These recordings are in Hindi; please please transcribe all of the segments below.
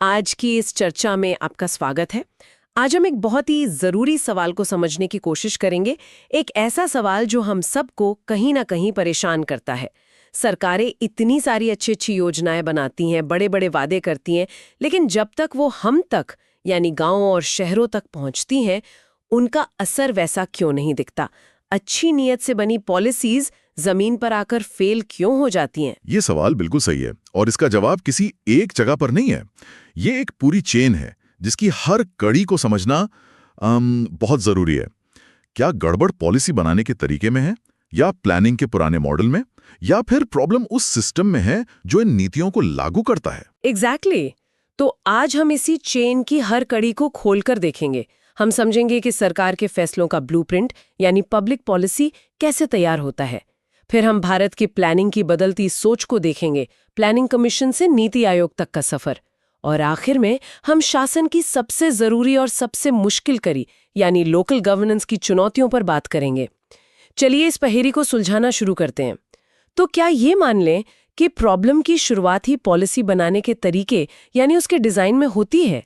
आज की इस चर्चा में आपका स्वागत है। आज हम एक बहुत ही ज़रूरी सवाल को समझने की कोशिश करेंगे। एक ऐसा सवाल जो हम सबको कहीं ना कहीं परेशान करता है। सरकारें इतनी सारी अच्छी अच्छी योजनाएं बनाती हैं, बड़े बड़े वादे करती हैं, लेकिन जब तक वो हम तक यानी गांवों और शहरों तक पहुंचती हैं, उनका असर वैसा क्यों नहीं दिखता? अच्छी नीयत से बनी पॉलिसीज जमीन पर आकर फेल क्यों हो जाती हैं? ये सवाल बिल्कुल सही है और इसका जवाब किसी एक जगह पर नहीं है। ये एक पूरी चेन है जिसकी हर कड़ी को समझना बहुत जरूरी है। क्या गड़बड़ पॉलिसी बनाने के तरीके में है, या प्लानिंग के पुराने मॉडल में, या फिर प्रॉब्लम उस सिस्टम में है जो इन नीतियों को लागू करता है? एग्जैक्टली। तो आज हम इसी चेन की हर कड़ी को खोलकर देखेंगे। हम समझेंगे कि सरकार के फैसलों का ब्लूप्रिंट यानी पब्लिक पॉलिसी कैसे तैयार होता है। फिर हम भारत की प्लानिंग की बदलती सोच को देखेंगे, प्लानिंग कमीशन से नीति आयोग तक का सफर। और आखिर में हम शासन की सबसे जरूरी और सबसे मुश्किल कड़ी यानी लोकल गवर्नेंस की चुनौतियों पर बात करेंगे। चलिए इस पहेली को सुलझाना शुरू करते हैं। तो क्या ये मान लें कि प्रॉब्लम की शुरुआत ही पॉलिसी बनाने के तरीके यानी उसके डिजाइन में होती है?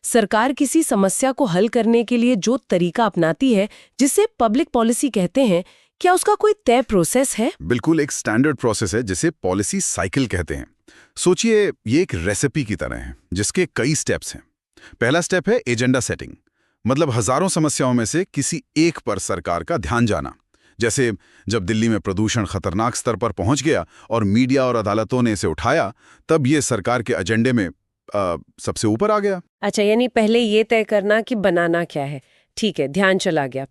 सरकार किसी समस्या को हल करने के लिए जो तरीका अपनाती है, जिसे पब्लिक पॉलिसी कहते हैं, क्या उसका कोई तय प्रोसेस है? बिल्कुल, एक स्टैंडर्ड प्रोसेस है जिसे पॉलिसी साइकिल कहते हैं। सोचिए, ये एक रेसिपी की तरह है जिसके कई स्टेप्स हैं। पहला स्टेप है एजेंडा सेटिंग, मतलब हजारों समस्याओं में से किसी एक पर सरकार का ध्यान जाना। जैसे जब दिल्ली में प्रदूषण खतरनाक स्तर पर पहुंच गया और मीडिया और अदालतों ने इसे उठाया, तब ये सरकार के एजेंडे में सबसे ऊपर आ गया। अच्छा, यानी पहले ये तय करना कि बनाना क्या है। ठीक है, ध्यान चला गया।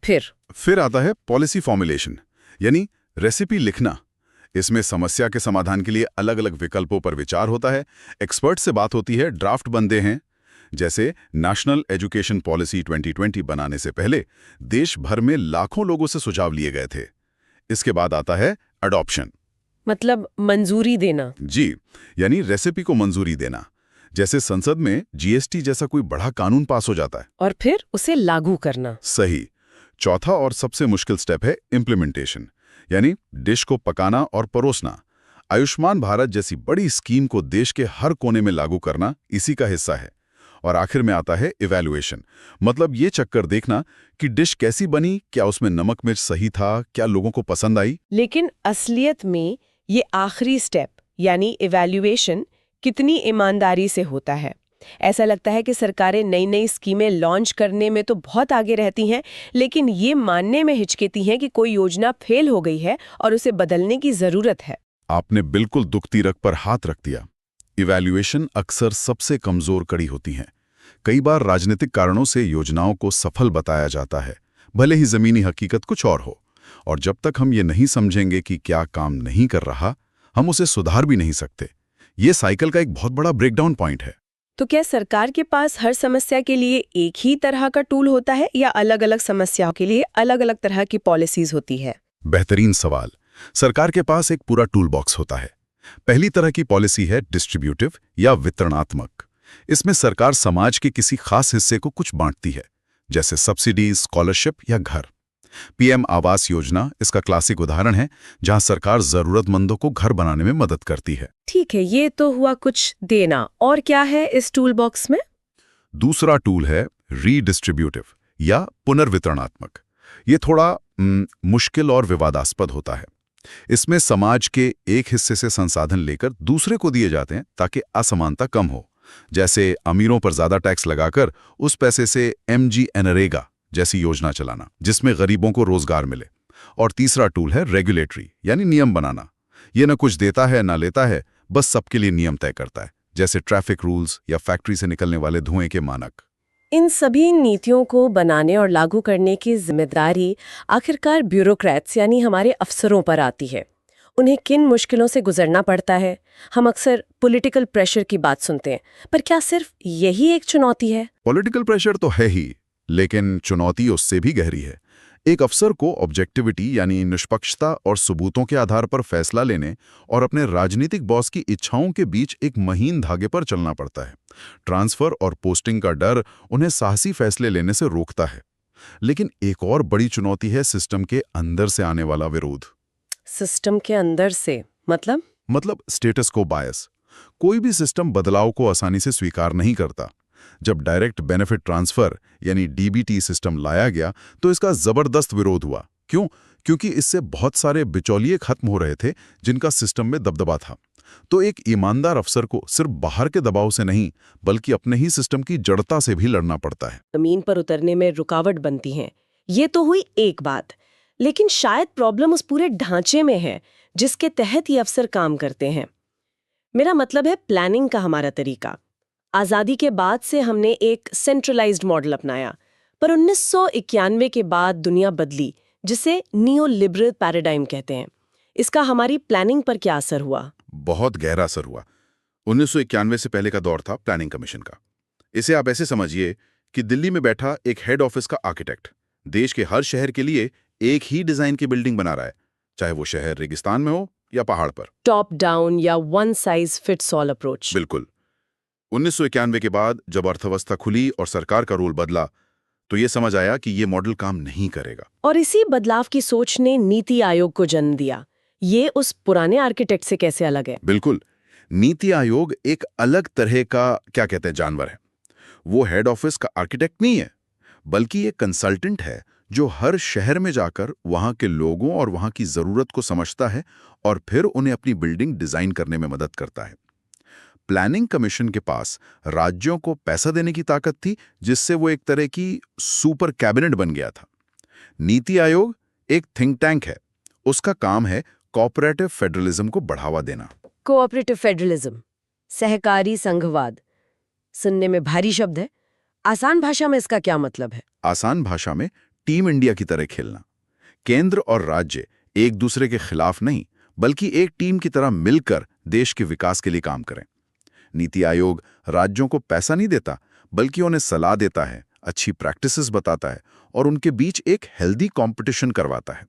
फिर आता है पॉलिसी फॉर्मुलेशन, यानी रेसिपी लिखना। इसमें समस्या के समाधान के लिए अलग अलग विकल्पों पर विचार होता है, एक्सपर्ट से बात होती है, ड्राफ्ट बनते हैं। जैसे नेशनल एजुकेशन पॉलिसी 2020 बनाने से पहले देश भर में लाखों लोगों से सुझाव लिए गए थे। इसके बाद आता है अडॉप्शन, मतलब मंजूरी देना। जी, यानी रेसिपी को मंजूरी देना। जैसे संसद में जीएसटी जैसा कोई बड़ा कानून पास हो जाता है, और फिर उसे लागू करना। सही। चौथा और सबसे मुश्किल स्टेप है इम्प्लीमेंटेशन, यानी डिश को पकाना और परोसना। आयुष्मान भारत जैसी बड़ी स्कीम को देश के हर कोने में लागू करना इसी का हिस्सा है। और आखिर में आता है इवैल्यूएशन, मतलब ये चक्कर देखना कि डिश कैसी बनी, क्या उसमें नमक मिर्च सही था, क्या लोगों को पसंद आई। लेकिन असलियत में ये आखिरी स्टेप यानी इवैल्यूएशन कितनी ईमानदारी से होता है? ऐसा लगता है कि सरकारें नई नई स्कीमें लॉन्च करने में तो बहुत आगे रहती हैं, लेकिन ये मानने में हिचकिती हैं कि कोई योजना फेल हो गई है और उसे बदलने की जरूरत है। आपने बिल्कुल दुखती रग पर हाथ रख दिया। इवैल्यूएशन अक्सर सबसे कमजोर कड़ी होती है। कई बार राजनीतिक कारणों से योजनाओं को सफल बताया जाता है, भले ही जमीनी हकीकत कुछ और हो। और जब तक हम ये नहीं समझेंगे कि क्या काम नहीं कर रहा, हम उसे सुधार भी नहीं सकते। ये साइकिल का एक बहुत बड़ा ब्रेकडाउन पॉइंट है। तो क्या सरकार के पास हर समस्या के लिए एक ही तरह का टूल होता है, या अलग अलग समस्याओं के लिए अलग अलग तरह की पॉलिसीज होती है? बेहतरीन सवाल। सरकार के पास एक पूरा टूल बॉक्स होता है। पहली तरह की पॉलिसी है डिस्ट्रीब्यूटिव या वितरणात्मक। इसमें सरकार समाज के किसी खास हिस्से को कुछ बांटती है, जैसे सब्सिडीज, स्कॉलरशिप या घर। पीएम आवास योजना इसका क्लासिक उदाहरण है, जहां सरकार जरूरतमंदों को घर बनाने में मदद करती है। ठीक है, ये तो हुआ कुछ देना। और क्या है इस टूल बॉक्स में? दूसरा टूल है रीडिस्ट्रीब्यूटिव या पुनर्वितरणात्मक। ये थोड़ा मुश्किल और विवादास्पद होता है। इसमें समाज के एक हिस्से से संसाधन लेकर दूसरे को दिए जाते हैं ताकि असमानता कम हो। जैसे अमीरों पर ज्यादा टैक्स लगाकर उस पैसे से MGNREGA जैसी योजना चलाना, जिसमें गरीबों को रोजगार मिले। और तीसरा टूल है रेगुलेटरी, यानी नियम बनाना। ये न कुछ देता है न लेता है, बस सबके लिए नियम तय करता है, जैसे ट्रैफिक रूल्स या फैक्ट्री से निकलने वाले धुएं के मानक। इन सभी नीतियों को बनाने और लागू करने की जिम्मेदारी आखिरकार ब्यूरोक्रेट्स यानी हमारे अफसरों पर आती है। उन्हें किन मुश्किलों से गुजरना पड़ता है? हम अक्सर पॉलिटिकल प्रेशर की बात सुनते हैं, पर क्या सिर्फ यही एक चुनौती है? पॉलिटिकल प्रेशर तो है ही, लेकिन चुनौती उससे भी गहरी है। एक अफसर को ऑब्जेक्टिविटी यानी निष्पक्षता और सबूतों के आधार पर फैसला लेने और अपने राजनीतिक बॉस की इच्छाओं के बीच एक महीन धागे पर चलना पड़ता है। ट्रांसफर और पोस्टिंग का डर उन्हें साहसी फैसले लेने से रोकता है। लेकिन एक और बड़ी चुनौती है सिस्टम के अंदर से आने वाला विरोध। सिस्टम के अंदर से मतलब स्टेटस को बायस। कोई भी सिस्टम बदलाव को आसानी से स्वीकार नहीं करता। जब डायरेक्ट बेनिफिट ट्रांसफर यानी डीबीटी सिस्टम लाया गया तो इसका जबरदस्त विरोध हुआ। क्यों? क्योंकि इससे बहुत सारे बिचौलिए खत्म हो रहे थे जिनका सिस्टम में दबदबा था। तो एक ईमानदार अफसर को सिर्फ बाहर के दबाव से नहीं बल्कि अपने ही सिस्टम की जड़ता से भी लड़ना पड़ता है। जमीन पर उतरने में रुकावट बनती हैं। ये तो हुई एक बात, लेकिन शायद प्रॉब्लम उस पूरे ढांचे में है जिसके तहत ये अफसर काम करते हैं। मेरा मतलब है प्लानिंग का हमारा तरीका। आज़ादी के बाद से हमने एक सेंट्रलाइज्ड मॉडल अपनाया, पर 1991 के बाद दुनिया बदली, जिसे नियो लिबरल पैराडाइम कहते हैं। इसका हमारी प्लानिंग पर क्या असर हुआ? बहुत गहरा असर हुआ। 1991 से पहले का दौर था प्लानिंग कमीशन का। इसे आप ऐसे समझिए कि दिल्ली में बैठा एक हेड ऑफिस का आर्किटेक्ट देश के हर शहर के लिए एक ही डिजाइन की बिल्डिंग बना रहा है, चाहे वो शहर रेगिस्तान में हो या पहाड़ पर। टॉप डाउन या one size fits all approach. बिल्कुल। 1991 के बाद जब अर्थव्यवस्था खुली और सरकार का रोल बदला तो ये समझ आया कि ये मॉडल काम नहीं करेगा। और इसी बदलाव की सोच ने नीति आयोग को जन्म दिया। ये उस पुराने आर्किटेक्ट से कैसे अलग है? बिल्कुल। नीति आयोग एक अलग तरह का क्या कहते हैं जानवर है। वो हेड ऑफिस का आर्किटेक्ट नहीं है, बल्कि एक कंसल्टेंट है जो हर शहर में जाकर वहां के लोगों और वहां की जरूरत को समझता है और फिर उन्हें अपनी बिल्डिंग डिजाइन करने में मदद करता है। प्लानिंग कमीशन के पास राज्यों को पैसा देने की ताकत थी, जिससे वो एक तरह की सुपर कैबिनेट बन गया था। नीति आयोग एक थिंक टैंक है। उसका काम है कोऑपरेटिव फेडरलिज्म को बढ़ावा देना। कोऑपरेटिव फेडरलिज्म, सहकारी संघवाद, सुनने में भारी शब्द है। आसान भाषा में इसका क्या मतलब है? आसान भाषा में टीम इंडिया की तरह खेलना। केंद्र और राज्य एक दूसरे के खिलाफ नहीं, बल्कि एक टीम की तरह मिलकर देश के विकास के लिए काम करें। नीति आयोग राज्यों को पैसा नहीं देता, बल्कि उन्हें सलाह देता है, अच्छी प्रैक्टिसेस बताता है और उनके बीच एक हेल्दी कंपटीशन करवाता है।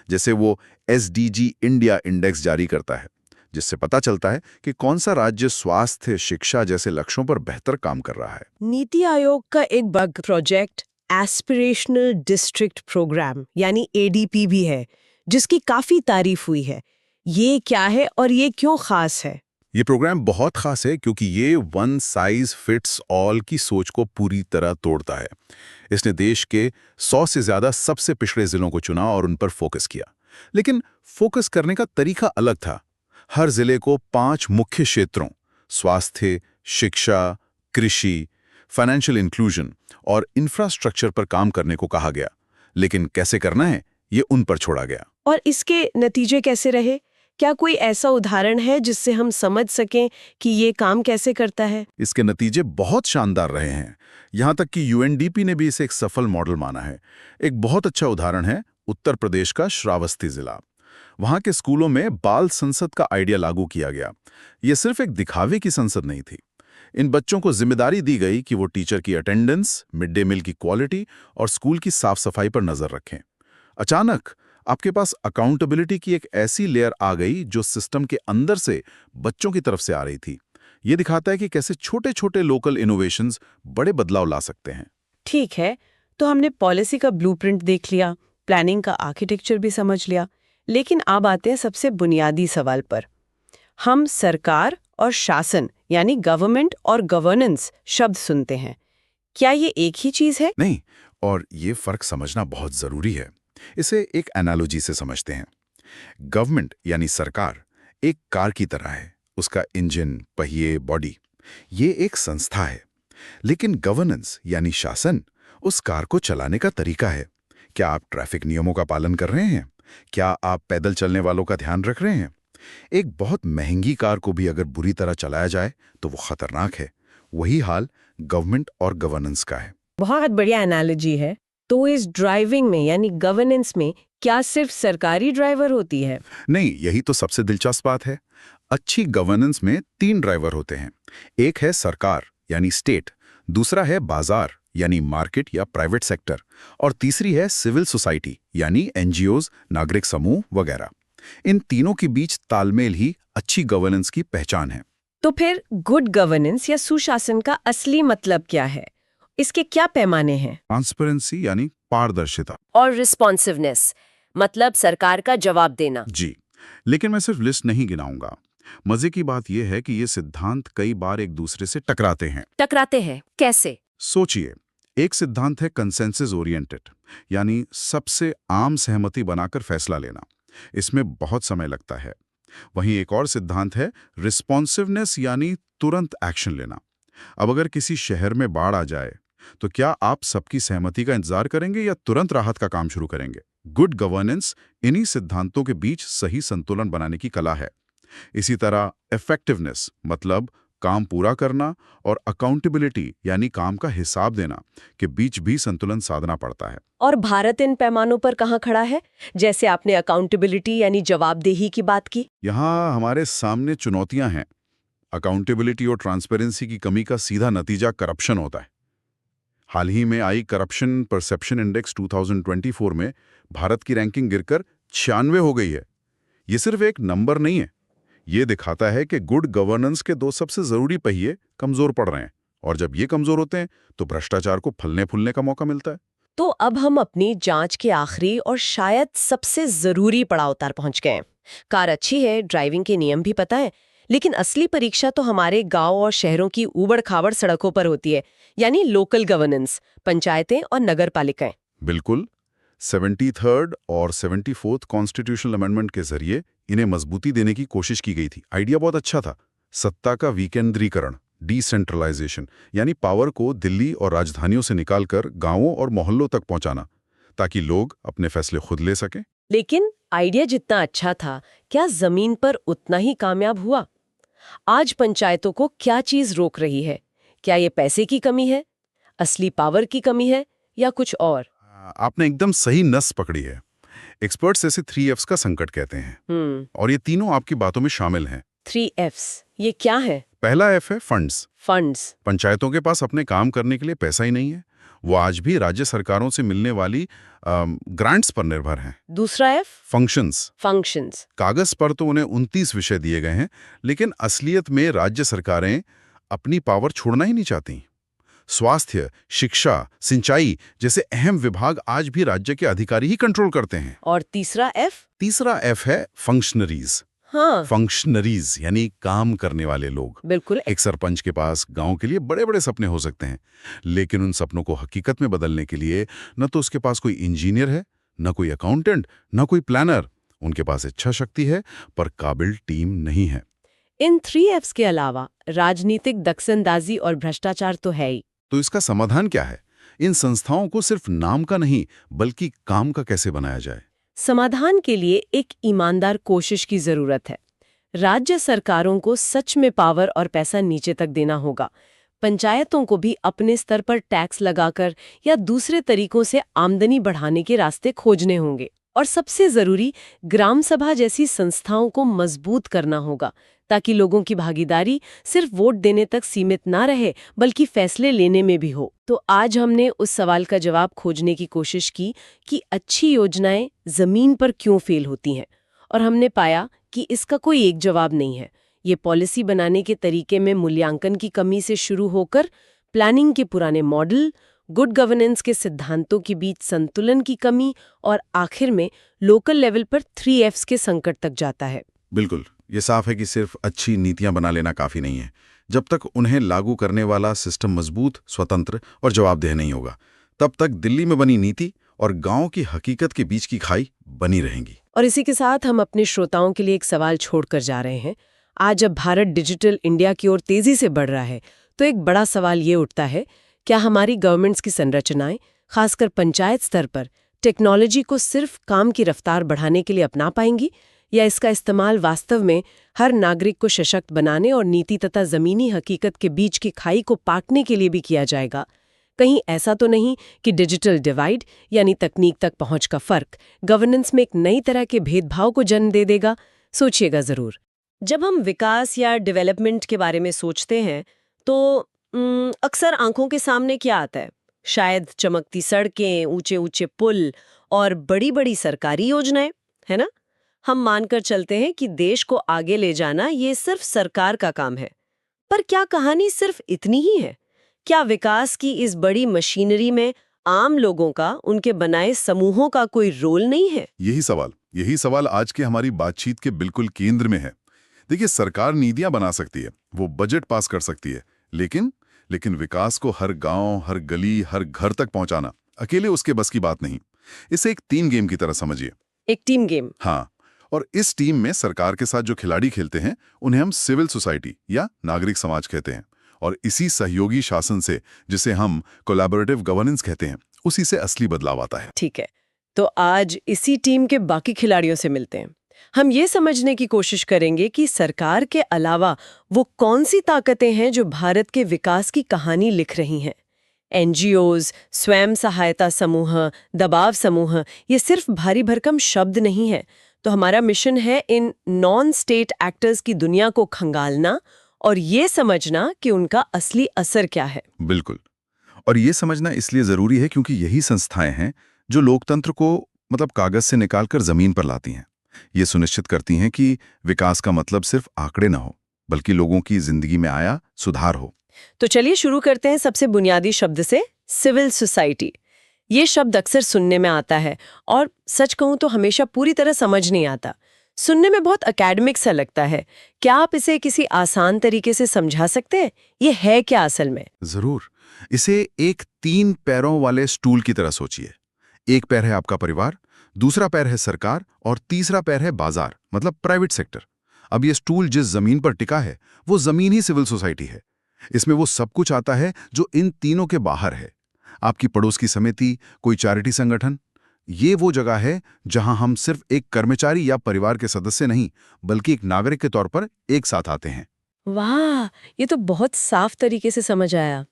जैसे वो SDG इंडिया इंडेक्स जारी करता है, जिससे पता चलता है कि कौन सा राज्य स्वास्थ्य, शिक्षा जैसे लक्ष्यों पर बेहतर काम कर रहा है। नीति आयोग का एक big project aspirational district programme यानी ADP भी है, जिसकी काफी तारीफ हुई है। ये क्या है और ये क्यों खास है? ये प्रोग्राम बहुत खास है क्योंकि ये वन साइज फिट्स ऑल की सोच को पूरी तरह तोड़ता है। इसने देश के 100 से ज्यादा सबसे पिछड़े जिलों को चुना और उन पर फोकस किया। लेकिन फोकस करने का तरीका अलग था। हर जिले को 5 मुख्य क्षेत्रों स्वास्थ्य, शिक्षा, कृषि, फाइनेंशियल इंक्लूजन और इंफ्रास्ट्रक्चर पर काम करने को कहा गया। लेकिन कैसे करना है, ये उन पर छोड़ा गया। और इसके नतीजे कैसे रहे? क्या कोई ऐसा उदाहरण है जिससे हम समझ सकें कि ये काम कैसे करता है? इसके नतीजे बहुत शानदार रहे हैं। यहाँ तक कि UNDP ने भी इसे एक सफल मॉडल माना है। एक बहुत अच्छा उदाहरण है उत्तर प्रदेश का श्रावस्ती जिला। वहाँ के स्कूलों में बाल संसद का आइडिया लागू किया गया। ये सिर्फ एक दिखावे की संसद नहीं थी। इन बच्चों को जिम्मेदारी दी गई कि वो टीचर की अटेंडेंस, मिड डे मील की क्वालिटी और स्कूल की साफ सफाई पर नजर रखें। अचानक आपके पास अकाउंटेबिलिटी की एक ऐसी लेयर आ गई जो सिस्टम के अंदर से बच्चों की तरफ से आ रही थी। ये दिखाता है कि कैसे छोटे छोटे लोकल इनोवेशंस बड़े बदलाव ला सकते हैं। ठीक है, तो हमने पॉलिसी का ब्लूप्रिंट देख लिया, प्लानिंग का आर्किटेक्चर भी समझ लिया, लेकिन अब आते हैं सबसे बुनियादी सवाल पर। हम सरकार और शासन यानी गवर्नमेंट और गवर्नेंस शब्द सुनते हैं। क्या ये एक ही चीज है? नहीं, और ये फर्क समझना बहुत जरूरी है। इसे एक एनालॉजी से समझते हैं। गवर्नमेंट यानी सरकार एक कार की तरह है। उसका इंजन, पहिए, बॉडी, ये एक संस्था है। लेकिन गवर्नेंस यानी शासन उस कार को चलाने का तरीका है। क्या आप ट्रैफिक नियमों का पालन कर रहे हैं? क्या आप पैदल चलने वालों का ध्यान रख रहे हैं? एक बहुत महंगी कार को भी अगर बुरी तरह चलाया जाए तो वो खतरनाक है। वही हाल गवर्नमेंट और गवर्नेंस का है। बहुत बढ़िया एनालॉजी है। तो इस ड्राइविंग में यानी गवर्नेंस में क्या सिर्फ सरकारी ड्राइवर होती है? नहीं, यही तो सबसे दिलचस्प बात है। अच्छी गवर्नेंस में 3 ड्राइवर होते हैं। एक है सरकार यानी स्टेट, दूसरा है बाजार यानी मार्केट या प्राइवेट सेक्टर, और तीसरी है सिविल सोसाइटी यानी NGOs, नागरिक समूह वगैरह। इन तीनों के बीच तालमेल ही अच्छी गवर्नेंस की पहचान है। तो फिर गुड गवर्नेंस या सुशासन का असली मतलब क्या है? इसके क्या पैमाने हैं? ट्रांसपेरेंसी यानी पारदर्शिता, और रिस्पॉन्सिवनेस मतलब सरकार का जवाब देना। जी। लेकिन मैं सिर्फ लिस्ट नहीं गिनाऊंगा। मजे की बात यह है कि ये सिद्धांत कई बार एक दूसरे से टकराते हैं। टकराते हैं कैसे? सोचिए, एक सिद्धांत है कंसेंसस ओरिएंटेड, यानी सबसे आम सहमति बनाकर फैसला लेना। इसमें बहुत समय लगता है। वहीं एक और सिद्धांत है रिस्पॉन्सिवनेस, यानी तुरंत एक्शन लेना। अब अगर किसी शहर में बाढ़ आ जाए तो क्या आप सबकी सहमति का इंतजार करेंगे या तुरंत राहत का काम शुरू करेंगे? गुड गवर्नेंस इन्हीं सिद्धांतों के बीच सही संतुलन बनाने की कला है। इसी तरह इफेक्टिवनेस, मतलब काम पूरा करना, और अकाउंटेबिलिटी यानी काम का हिसाब देना के बीच भी संतुलन साधना पड़ता है। और भारत इन पैमानों पर कहाँ खड़ा है? जैसे आपने अकाउंटेबिलिटी यानी जवाबदेही की बात की। यहाँ हमारे सामने चुनौतियां हैं। अकाउंटेबिलिटी और ट्रांसपेरेंसी की कमी का सीधा नतीजा करप्शन होता है। हाल ही में आई करप्शन परसेप्शन इंडेक्स 2024 में भारत की रैंकिंग गिरकर 96 हो गई है। ये सिर्फ एक नंबर नहीं है, ये दिखाता है कि गुड गवर्नेंस के दो सबसे जरूरी पहिए कमजोर पड़ रहे हैं, और जब ये कमजोर होते हैं तो भ्रष्टाचार को फलने फूलने का मौका मिलता है। तो अब हम अपनी जांच के आखिरी और शायद सबसे जरूरी पड़ाव पर पहुंच गए हैं। कार अच्छी है, ड्राइविंग के नियम भी पता है, लेकिन असली परीक्षा तो हमारे गांव और शहरों की उबड़-खाबड़ सड़कों पर होती है, यानी लोकल गवर्नेंस, पंचायतें और नगर पालिकाएं। बिल्कुल। 73rd और 74th कॉन्स्टिट्यूशनल अमेंडमेंट के जरिए इन्हें मजबूती देने की कोशिश की गई थी। आइडिया बहुत अच्छा था। सत्ता का विकेंद्रीकरण, डिसेंट्रलाइजेशन, यानी पावर को दिल्ली और राजधानियों से निकालकर गांवों और मोहल्लों तक पहुंचाना, ताकि लोग अपने फैसले खुद ले सकें। लेकिन आइडिया जितना अच्छा था, क्या जमीन पर उतना ही कामयाब हुआ? आज पंचायतों को क्या चीज रोक रही है? क्या ये पैसे की कमी है, असली पावर की कमी है, या कुछ और? आपने एकदम सही नस पकड़ी है। एक्सपर्ट्स इसे 3Fs का संकट कहते हैं, और ये तीनों आपकी बातों में शामिल हैं। 3Fs ये क्या है? पहला F है फंड्स। फंड्स। पंचायतों के पास अपने काम करने के लिए पैसा ही नहीं है। वो आज भी राज्य सरकारों से मिलने वाली ग्रांट्स पर निर्भर हैं। दूसरा F? फंक्शंस। फंक्शंस। कागज पर तो उन्हें 29 विषय दिए गए हैं, लेकिन असलियत में राज्य सरकारें अपनी पावर छोड़ना ही नहीं चाहती। स्वास्थ्य, शिक्षा, सिंचाई जैसे अहम विभाग आज भी राज्य के अधिकारी ही कंट्रोल करते हैं। और तीसरा F? तीसरा F है फंक्शनरीज। हाँ, फंक्शनरीज यानी काम करने वाले लोग। बिल्कुल। एक सरपंच के पास गांव के लिए बड़े बड़े सपने हो सकते हैं, लेकिन उन सपनों को हकीकत में बदलने के लिए न तो उसके पास कोई इंजीनियर है, न कोई अकाउंटेंट, न कोई प्लानर। उनके पास इच्छा शक्ति है पर काबिल टीम नहीं है। इन 3Fs के अलावा राजनीतिक दखलंदाजी और भ्रष्टाचार तो है ही। तो इसका समाधान क्या है? इन संस्थाओं को सिर्फ नाम का नहीं बल्कि काम का कैसे बनाया जाए? समाधान के लिए एक ईमानदार कोशिश की जरूरत है। राज्य सरकारों को सच में पावर और पैसा नीचे तक देना होगा। पंचायतों को भी अपने स्तर पर टैक्स लगाकर या दूसरे तरीकों से आमदनी बढ़ाने के रास्ते खोजने होंगे। और सबसे जरूरी, ग्राम सभा जैसी संस्थाओं को मजबूत करना होगा, ताकि लोगों की भागीदारी सिर्फ वोट देने तक सीमित ना रहे बल्कि फैसले लेने में भी हो। तो आज हमने उस सवाल का जवाब खोजने की कोशिश की कि अच्छी योजनाएं जमीन पर क्यों फेल होती हैं, और हमने पाया कि इसका कोई एक जवाब नहीं है। ये पॉलिसी बनाने के तरीके में मूल्यांकन की कमी से शुरू होकर प्लानिंग के पुराने मॉडल, गुड गवर्नेंस के सिद्धांतों के बीच संतुलन की कमी, और आखिर में लोकल लेवल पर 3Fs के संकट तक जाता है। बिल्कुल, ये साफ है कि सिर्फ अच्छी नीतियां बना लेना काफी नहीं है। जब तक उन्हें लागू करने वाला सिस्टम मजबूत, स्वतंत्र और जवाबदेह नहीं होगा, तब तक दिल्ली में बनी नीति और गांव की हकीकत के बीच की खाई बनी रहेंगी। और इसी के साथ हम अपने श्रोताओं के लिए एक सवाल छोड़कर जा रहे हैं। आज जब भारत डिजिटल इंडिया की ओर तेजी से बढ़ रहा है, तो एक बड़ा सवाल ये उठता है, क्या हमारी गवर्नमेंट्स की संरचनाएं, खासकर पंचायत स्तर पर, टेक्नोलॉजी को सिर्फ काम की रफ्तार बढ़ाने के लिए अपना पाएंगी, या इसका इस्तेमाल वास्तव में हर नागरिक को सशक्त बनाने और नीति तथा जमीनी हकीकत के बीच की खाई को पाटने के लिए भी किया जाएगा? कहीं ऐसा तो नहीं कि डिजिटल डिवाइड यानी तकनीक तक पहुंच का फर्क गवर्नेंस में एक नई तरह के भेदभाव को जन्म दे देगा? सोचिएगा जरूर। जब हम विकास या डेवलपमेंट के बारे में सोचते हैं तो अक्सर आंखों के सामने क्या आता है? शायद चमकती सड़कें, ऊंचे ऊंचे पुल और बड़ी बड़ी सरकारी योजनाएं, है ना? हम मानकर चलते हैं कि देश को आगे ले जाना ये सिर्फ सरकार का काम है। पर क्या कहानी सिर्फ इतनी ही है? क्या विकास की इस बड़ी मशीनरी में आम लोगों का, उनके बनाए समूहों का कोई रोल नहीं है? यही सवाल आज की हमारी बातचीत के बिल्कुल केंद्र में है। देखिए, सरकार नीतियां बना सकती है, वो बजट पास कर सकती है, लेकिन विकास को हर गांव, हर गली, हर घर तक पहुंचाना अकेले उसके बस की बात नहीं। इसे एक टीम गेम की तरह समझिए। एक टीम गेम। हाँ, और इस टीम में सरकार के साथ जो खिलाड़ी खेलते हैं उन्हें हम सिविल सोसाइटी या नागरिक समाज कहते हैं। और इसी सहयोगी शासन से, जिसे हम कोलैबोरेटिव गवर्नेंस कहते हैं, उसी से असली बदलाव आता है। ठीक है, तो आज इसी टीम के बाकी खिलाड़ियों से मिलते हैं। हम ये समझने की कोशिश करेंगे कि सरकार के अलावा वो कौन सी ताकतें हैं जो भारत के विकास की कहानी लिख रही हैं। एनजीओज, स्वयं सहायता समूह, दबाव समूह, ये सिर्फ भारी भरकम शब्द नहीं है। तो हमारा मिशन है इन नॉन स्टेट एक्टर्स की दुनिया को खंगालना और ये समझना कि उनका असली असर क्या है। बिल्कुल। और ये समझना इसलिए जरूरी है क्योंकि यही संस्थाएं हैं जो लोकतंत्र को कागज से निकालकर जमीन पर लाती हैं। ये सुनिश्चित करती हैं कि विकास का मतलब सिर्फ आंकड़े न हो, बल्कि लोगों की जिंदगी में आया सुधार हो। तो चलिए शुरू करते हैं सबसे बुनियादी शब्द से, सिविल सोसाइटी। ये शब्द अक्सर सुनने में आता है और सच कहूं तो हमेशा पूरी तरह समझ नहीं आता। सुनने में बहुत एकेडमिक सा लगता है। क्या आप इसे किसी आसान तरीके से समझा सकते हैं? ये है क्या असल में? जरूर। इसे एक 3 पैरों वाले स्टूल की तरह सोचिए। एक पैर है आपका परिवार, दूसरा पैर है सरकार और तीसरा पैर है बाजार, मतलब प्राइवेट सेक्टर। अब ये स्टूल जिस जमीन पर टिका है वो जमीन ही सिविल सोसाइटी है। इसमें वो सब कुछ आता है जो इन तीनों के बाहर है। आपकी पड़ोस की समिति, कोई चैरिटी संगठन, ये वो जगह है जहां हम सिर्फ एक कर्मचारी या परिवार के सदस्य नहीं, बल्कि एक नागरिक के तौर पर एक साथ आते हैं। वाह, ये तो बहुत साफ तरीके से समझ आया।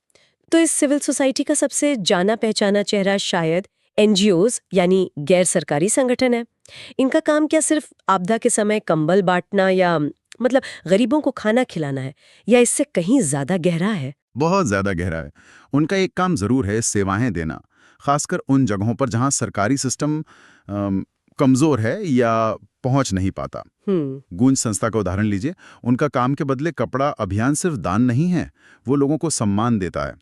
तो इस सिविल सोसाइटी का सबसे जाना पहचाना चेहरा शायद एनजीओज यानी गैर सरकारी संगठन है। इनका काम क्या सिर्फ आपदा के समय कंबल बांटना या गरीबों को खाना खिलाना है, या इससे कहीं ज्यादा गहरा है? बहुत ज्यादा गहरा है। उनका एक काम जरूर है, सेवाएं देना, खासकर उन जगहों पर जहां सरकारी सिस्टम कमजोर है या पहुंच नहीं पाता। गूंज संस्था का उदाहरण लीजिए। उनका काम के बदले कपड़ा अभियान सिर्फ दान नहीं है, वो लोगों को सम्मान देता है।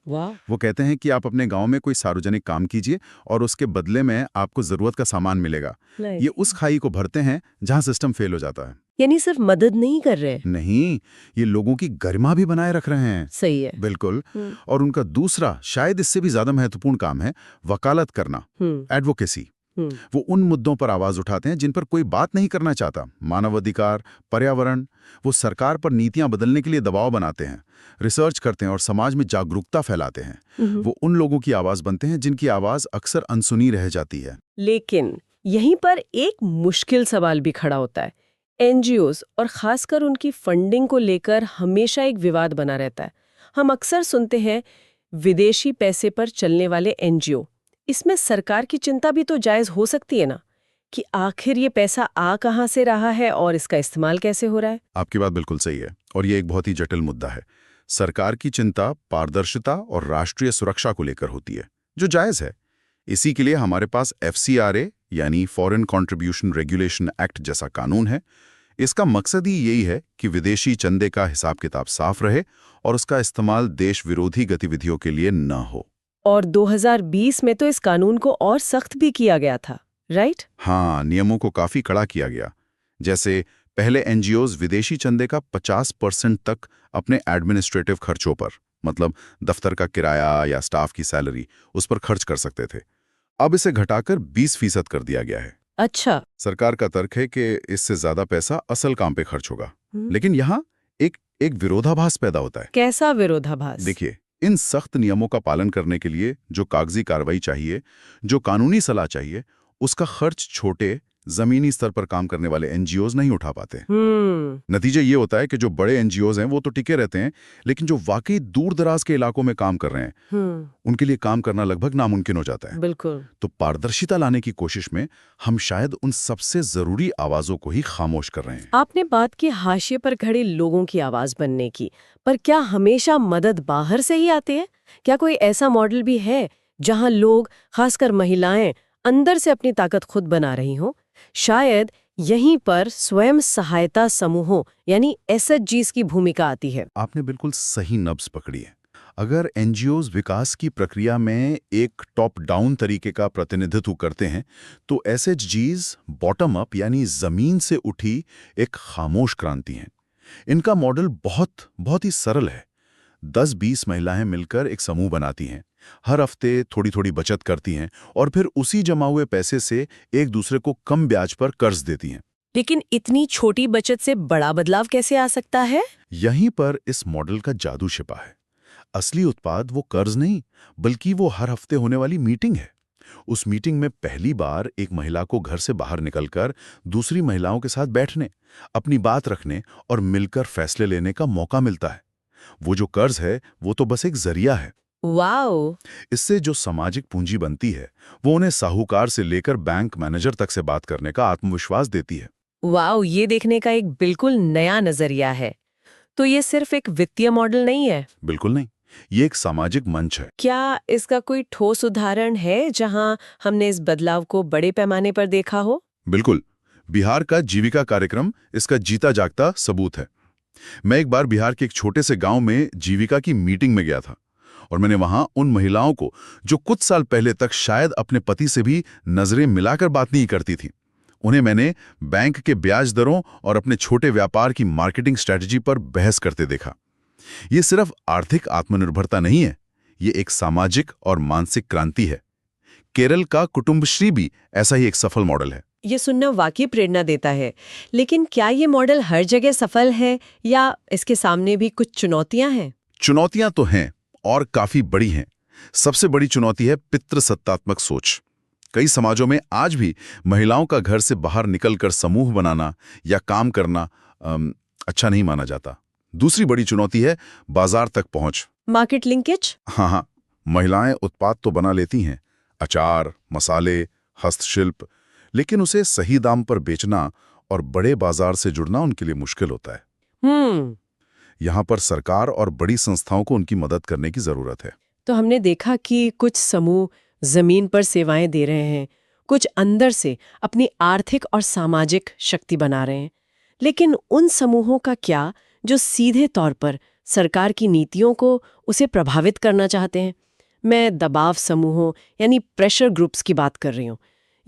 वो कहते हैं कि आप अपने गांव में कोई सार्वजनिक काम कीजिए और उसके बदले में आपको जरूरत का सामान मिलेगा। ये उस खाई को भरते हैं जहां सिस्टम फेल हो जाता है। यानी सिर्फ मदद नहीं कर रहे? नहीं, ये लोगों की गरिमा भी बनाए रख रहे हैं। सही है। बिल्कुल। और उनका दूसरा, शायद इससे भी ज्यादा महत्वपूर्ण काम है वकालत करना, एडवोकेसी। वो उन मुद्दों पर आवाज उठाते हैं जिन पर कोई बात नहीं करना चाहता। मानवाधिकार, पर्यावरण। वो सरकार पर नीतियां बदलने के लिए दबाव बनाते हैं, रिसर्च करते हैं और समाज में जागरूकता फैलाते हैं। वो उन लोगों की आवाज बनते हैं जिनकी आवाज अक्सर अनसुनी रह जाती है। लेकिन यहीं पर एक मुश्किल सवाल भी खड़ा होता है। एनजीओज और खासकर उनकी फंडिंग को लेकर हमेशा एक विवाद बना रहता है। हम अक्सर सुनते हैं विदेशी पैसे पर चलने वाले एनजीओ। इसमें सरकार की चिंता भी तो जायज हो सकती है ना, कि आखिर ये पैसा आ कहां से रहा है और इसका इस्तेमाल कैसे हो रहा है? आपकी बात बिल्कुल सही है और ये एक बहुत ही जटिल मुद्दा है। सरकार की चिंता पारदर्शिता और राष्ट्रीय सुरक्षा को लेकर होती है, जो जायज है। इसी के लिए हमारे पास FCRA यानी फॉरेन कंट्रीब्यूशन रेगुलेशन एक्ट जैसा कानून है। इसका मकसद ही यही है कि विदेशी चंदे का हिसाब किताब साफ रहे और उसका इस्तेमाल देश विरोधी गतिविधियों के लिए न हो। और 2020 में तो इस कानून को और सख्त भी किया गया था, राइट? हाँ, नियमों को काफी कड़ा किया गया। जैसे पहले एनजीओज विदेशी चंदे का 50% तक अपने एडमिनिस्ट्रेटिव खर्चों पर, मतलब दफ्तर का किराया या स्टाफ की सैलरी, उस पर खर्च कर सकते थे। अब इसे घटाकर 20% कर दिया गया है। अच्छा। सरकार का तर्क है कि इससे ज्यादा पैसा असल काम पे खर्च होगा। लेकिन यहाँ एक विरोधाभास पैदा होता है। कैसा विरोधाभास? देखिए, इन सख्त नियमों का पालन करने के लिए जो कागजी कार्रवाई चाहिए, जो कानूनी सलाह चाहिए, उसका खर्च छोटे जमीनी स्तर पर काम करने वाले एनजीओज नहीं उठा पाते। नतीजा ये होता है कि जो बड़े एनजीओज हैं वो तो टिके रहते हैं, लेकिन जो वाकई दूर दराज के इलाकों में काम कर रहे हैं उनके लिए काम करना लगभग नामुमकिन हो जाता है। बिल्कुल। तो पारदर्शिता लाने की कोशिश में हम शायद उन सबसे जरूरी आवाजों को ही खामोश कर रहे हैं। आपने बात की हाशिए पर खड़े लोगों की आवाज बनने की, पर क्या हमेशा मदद बाहर से ही आती है? क्या कोई ऐसा मॉडल भी है जहां लोग, खासकर महिलाएं, अंदर से अपनी ताकत खुद बना रही हों? शायद यहीं पर स्वयं सहायता समूहों यानी SHGs की भूमिका आती है। आपने बिल्कुल सही नब्ज पकड़ी है। अगर एनजीओज विकास की प्रक्रिया में एक टॉप डाउन तरीके का प्रतिनिधित्व करते हैं, तो SHGs बॉटम अप यानी जमीन से उठी एक खामोश क्रांति हैं। इनका मॉडल बहुत ही सरल है। 10-20 महिलाएं मिलकर एक समूह बनाती हैं, हर हफ्ते थोड़ी थोड़ी बचत करती हैं और फिर उसी जमा हुए पैसे से एक दूसरे को कम ब्याज पर कर्ज देती हैं। लेकिन इतनी छोटी बचत से बड़ा बदलाव कैसे आ सकता है? यहीं पर इस मॉडल का जादू छिपा है। असली उत्पाद वो कर्ज नहीं, बल्कि वो हर हफ्ते होने वाली मीटिंग है। उस मीटिंग में पहली बार एक महिला को घर से बाहर निकलकर दूसरी महिलाओं के साथ बैठने, अपनी बात रखने और मिलकर फैसले लेने का मौका मिलता है। वो जो कर्ज है वो तो बस एक जरिया है। वाओ! इससे जो सामाजिक पूंजी बनती है वो उन्हें साहूकार से लेकर बैंक मैनेजर तक से बात करने का आत्मविश्वास देती है। वाओ, ये देखने का एक बिल्कुल नया नजरिया है। तो ये सिर्फ एक वित्तीय मॉडल नहीं है। बिल्कुल नहीं, ये एक सामाजिक मंच है। क्या इसका कोई ठोस उदाहरण है जहां हमने इस बदलाव को बड़े पैमाने पर देखा हो? बिल्कुल, बिहार का जीविका कार्यक्रम इसका जीता जागता सबूत है। मैं एक बार बिहार के एक छोटे से गांव में जीविका की मीटिंग में गया था और मैंने वहां उन महिलाओं को, जो कुछ साल पहले तक शायद अपने पति से भी नजरें मिलाकर बात नहीं करती थी, उन्हें मैंने बैंक के ब्याज दरों और अपने छोटे व्यापार की मार्केटिंग स्ट्रेटजी पर बहस करते देखा। ये सिर्फ आर्थिक आत्मनिर्भरता नहीं है, ये एक सामाजिक और मानसिक क्रांति है। केरल का कुटुंबश्री भी ऐसा ही एक सफल मॉडल है। ये सुनना वाकई प्रेरणा देता है। लेकिन क्या ये मॉडल हर जगह सफल है या इसके सामने भी कुछ चुनौतियां हैं? चुनौतियां तो हैं और काफी बड़ी हैं। सबसे बड़ी चुनौती है पितृसत्तात्मक सोच। कई समाजों में आज भी महिलाओं का घर से बाहर निकलकर समूह बनाना या काम करना अच्छा नहीं माना जाता। दूसरी बड़ी चुनौती है बाजार तक पहुंच। Market linkage? हाँ, महिलाएं उत्पाद तो बना लेती हैं, अचार, मसाले, हस्तशिल्प, लेकिन उसे सही दाम पर बेचना और बड़े बाजार से जुड़ना उनके लिए मुश्किल होता है। यहाँ पर सरकार और बड़ी संस्थाओं को उनकी मदद करने की जरूरत है। तो हमने देखा कि कुछ समूह जमीन पर सेवाएं दे रहे हैं, कुछ अंदर से अपनी आर्थिक और सामाजिक शक्ति बना रहे हैं। लेकिन उन समूहों का क्या जो सीधे तौर पर सरकार की नीतियों को उसे प्रभावित करना चाहते हैं? मैं दबाव समूहों यानी प्रेशर ग्रुप्स की बात कर रही हूँ।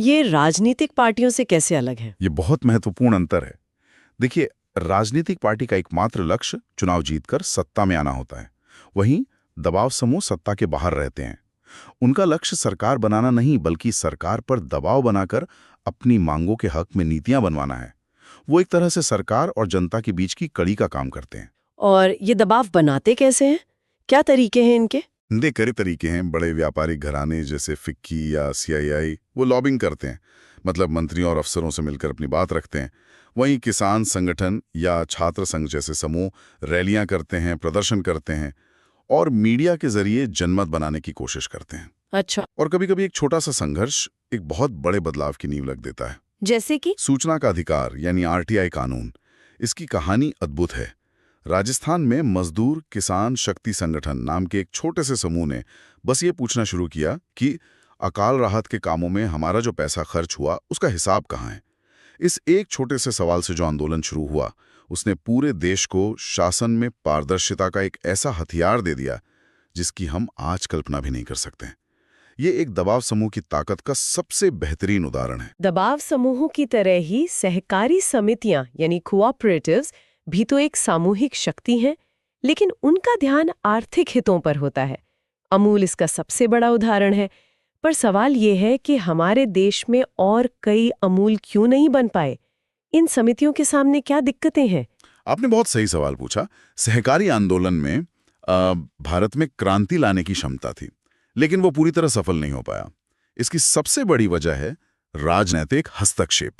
ये राजनीतिक पार्टियों से कैसे अलग है? ये बहुत महत्वपूर्ण अंतर है। देखिए, राजनीतिक पार्टी का एकमात्र लक्ष्य चुनाव जीतकर सत्ता में आना होता है। वहीं दबाव समूह सत्ता के बाहर रहते हैं। उनका लक्ष्य सरकार बनाना नहीं, बल्कि सरकार पर दबाव बनाकर अपनी मांगों के हक में नीतियां बनवाना है। वो एक तरह से सरकार और जनता के बीच की कड़ी का काम करते हैं। और ये दबाव बनाते कैसे हैं? क्या तरीके हैं इनके? कई तरीके हैं। बड़े व्यापारिक घराने जैसे फिक्की या सीआईआई वो लॉबिंग करते हैं, मतलब मंत्रियों और अफसरों से मिलकर अपनी बात रखते हैं। वहीं किसान संगठन या छात्र संघ जैसे समूह रैलियां करते हैं, प्रदर्शन करते हैं और मीडिया के जरिए जनमत बनाने की कोशिश करते हैं। अच्छा। और कभी-कभी एक छोटा सा संघर्ष एक बहुत बड़े बदलाव की नींव रख देता है। जैसे कि सूचना का अधिकार यानी आरटीआई कानून। इसकी कहानी अद्भुत है। राजस्थान में मजदूर किसान शक्ति संगठन नाम के एक छोटे से समूह ने बस ये पूछना शुरू किया कि अकाल राहत के कामों में हमारा जो पैसा खर्च हुआ उसका हिसाब कहाँ है। इस एक छोटे से सवाल से जो आंदोलन शुरू हुआ, उसने पूरे देश को शासन में पारदर्शिता का एक ऐसा हथियार दे दिया जिसकी हम आज कल्पना भी नहीं कर सकते। ये एक दबाव समूह की ताकत का सबसे बेहतरीन उदाहरण है। दबाव समूहों की तरह ही सहकारी समितियां यानी कोऑपरेटिव्स भी तो एक सामूहिक शक्ति हैं, लेकिन उनका ध्यान आर्थिक हितों पर होता है। अमूल इसका सबसे बड़ा उदाहरण है। पर सवाल ये है कि हमारे देश में और कई अमूल क्यों नहीं बन पाए? इन समितियों के सामने क्या दिक्कतें हैं? आपने बहुत सही सवाल पूछा। सहकारी आंदोलन में भारत में क्रांति लाने की क्षमता थी, लेकिन वो पूरी तरह सफल नहीं हो पाया। इसकी सबसे बड़ी वजह है राजनीतिक हस्तक्षेप।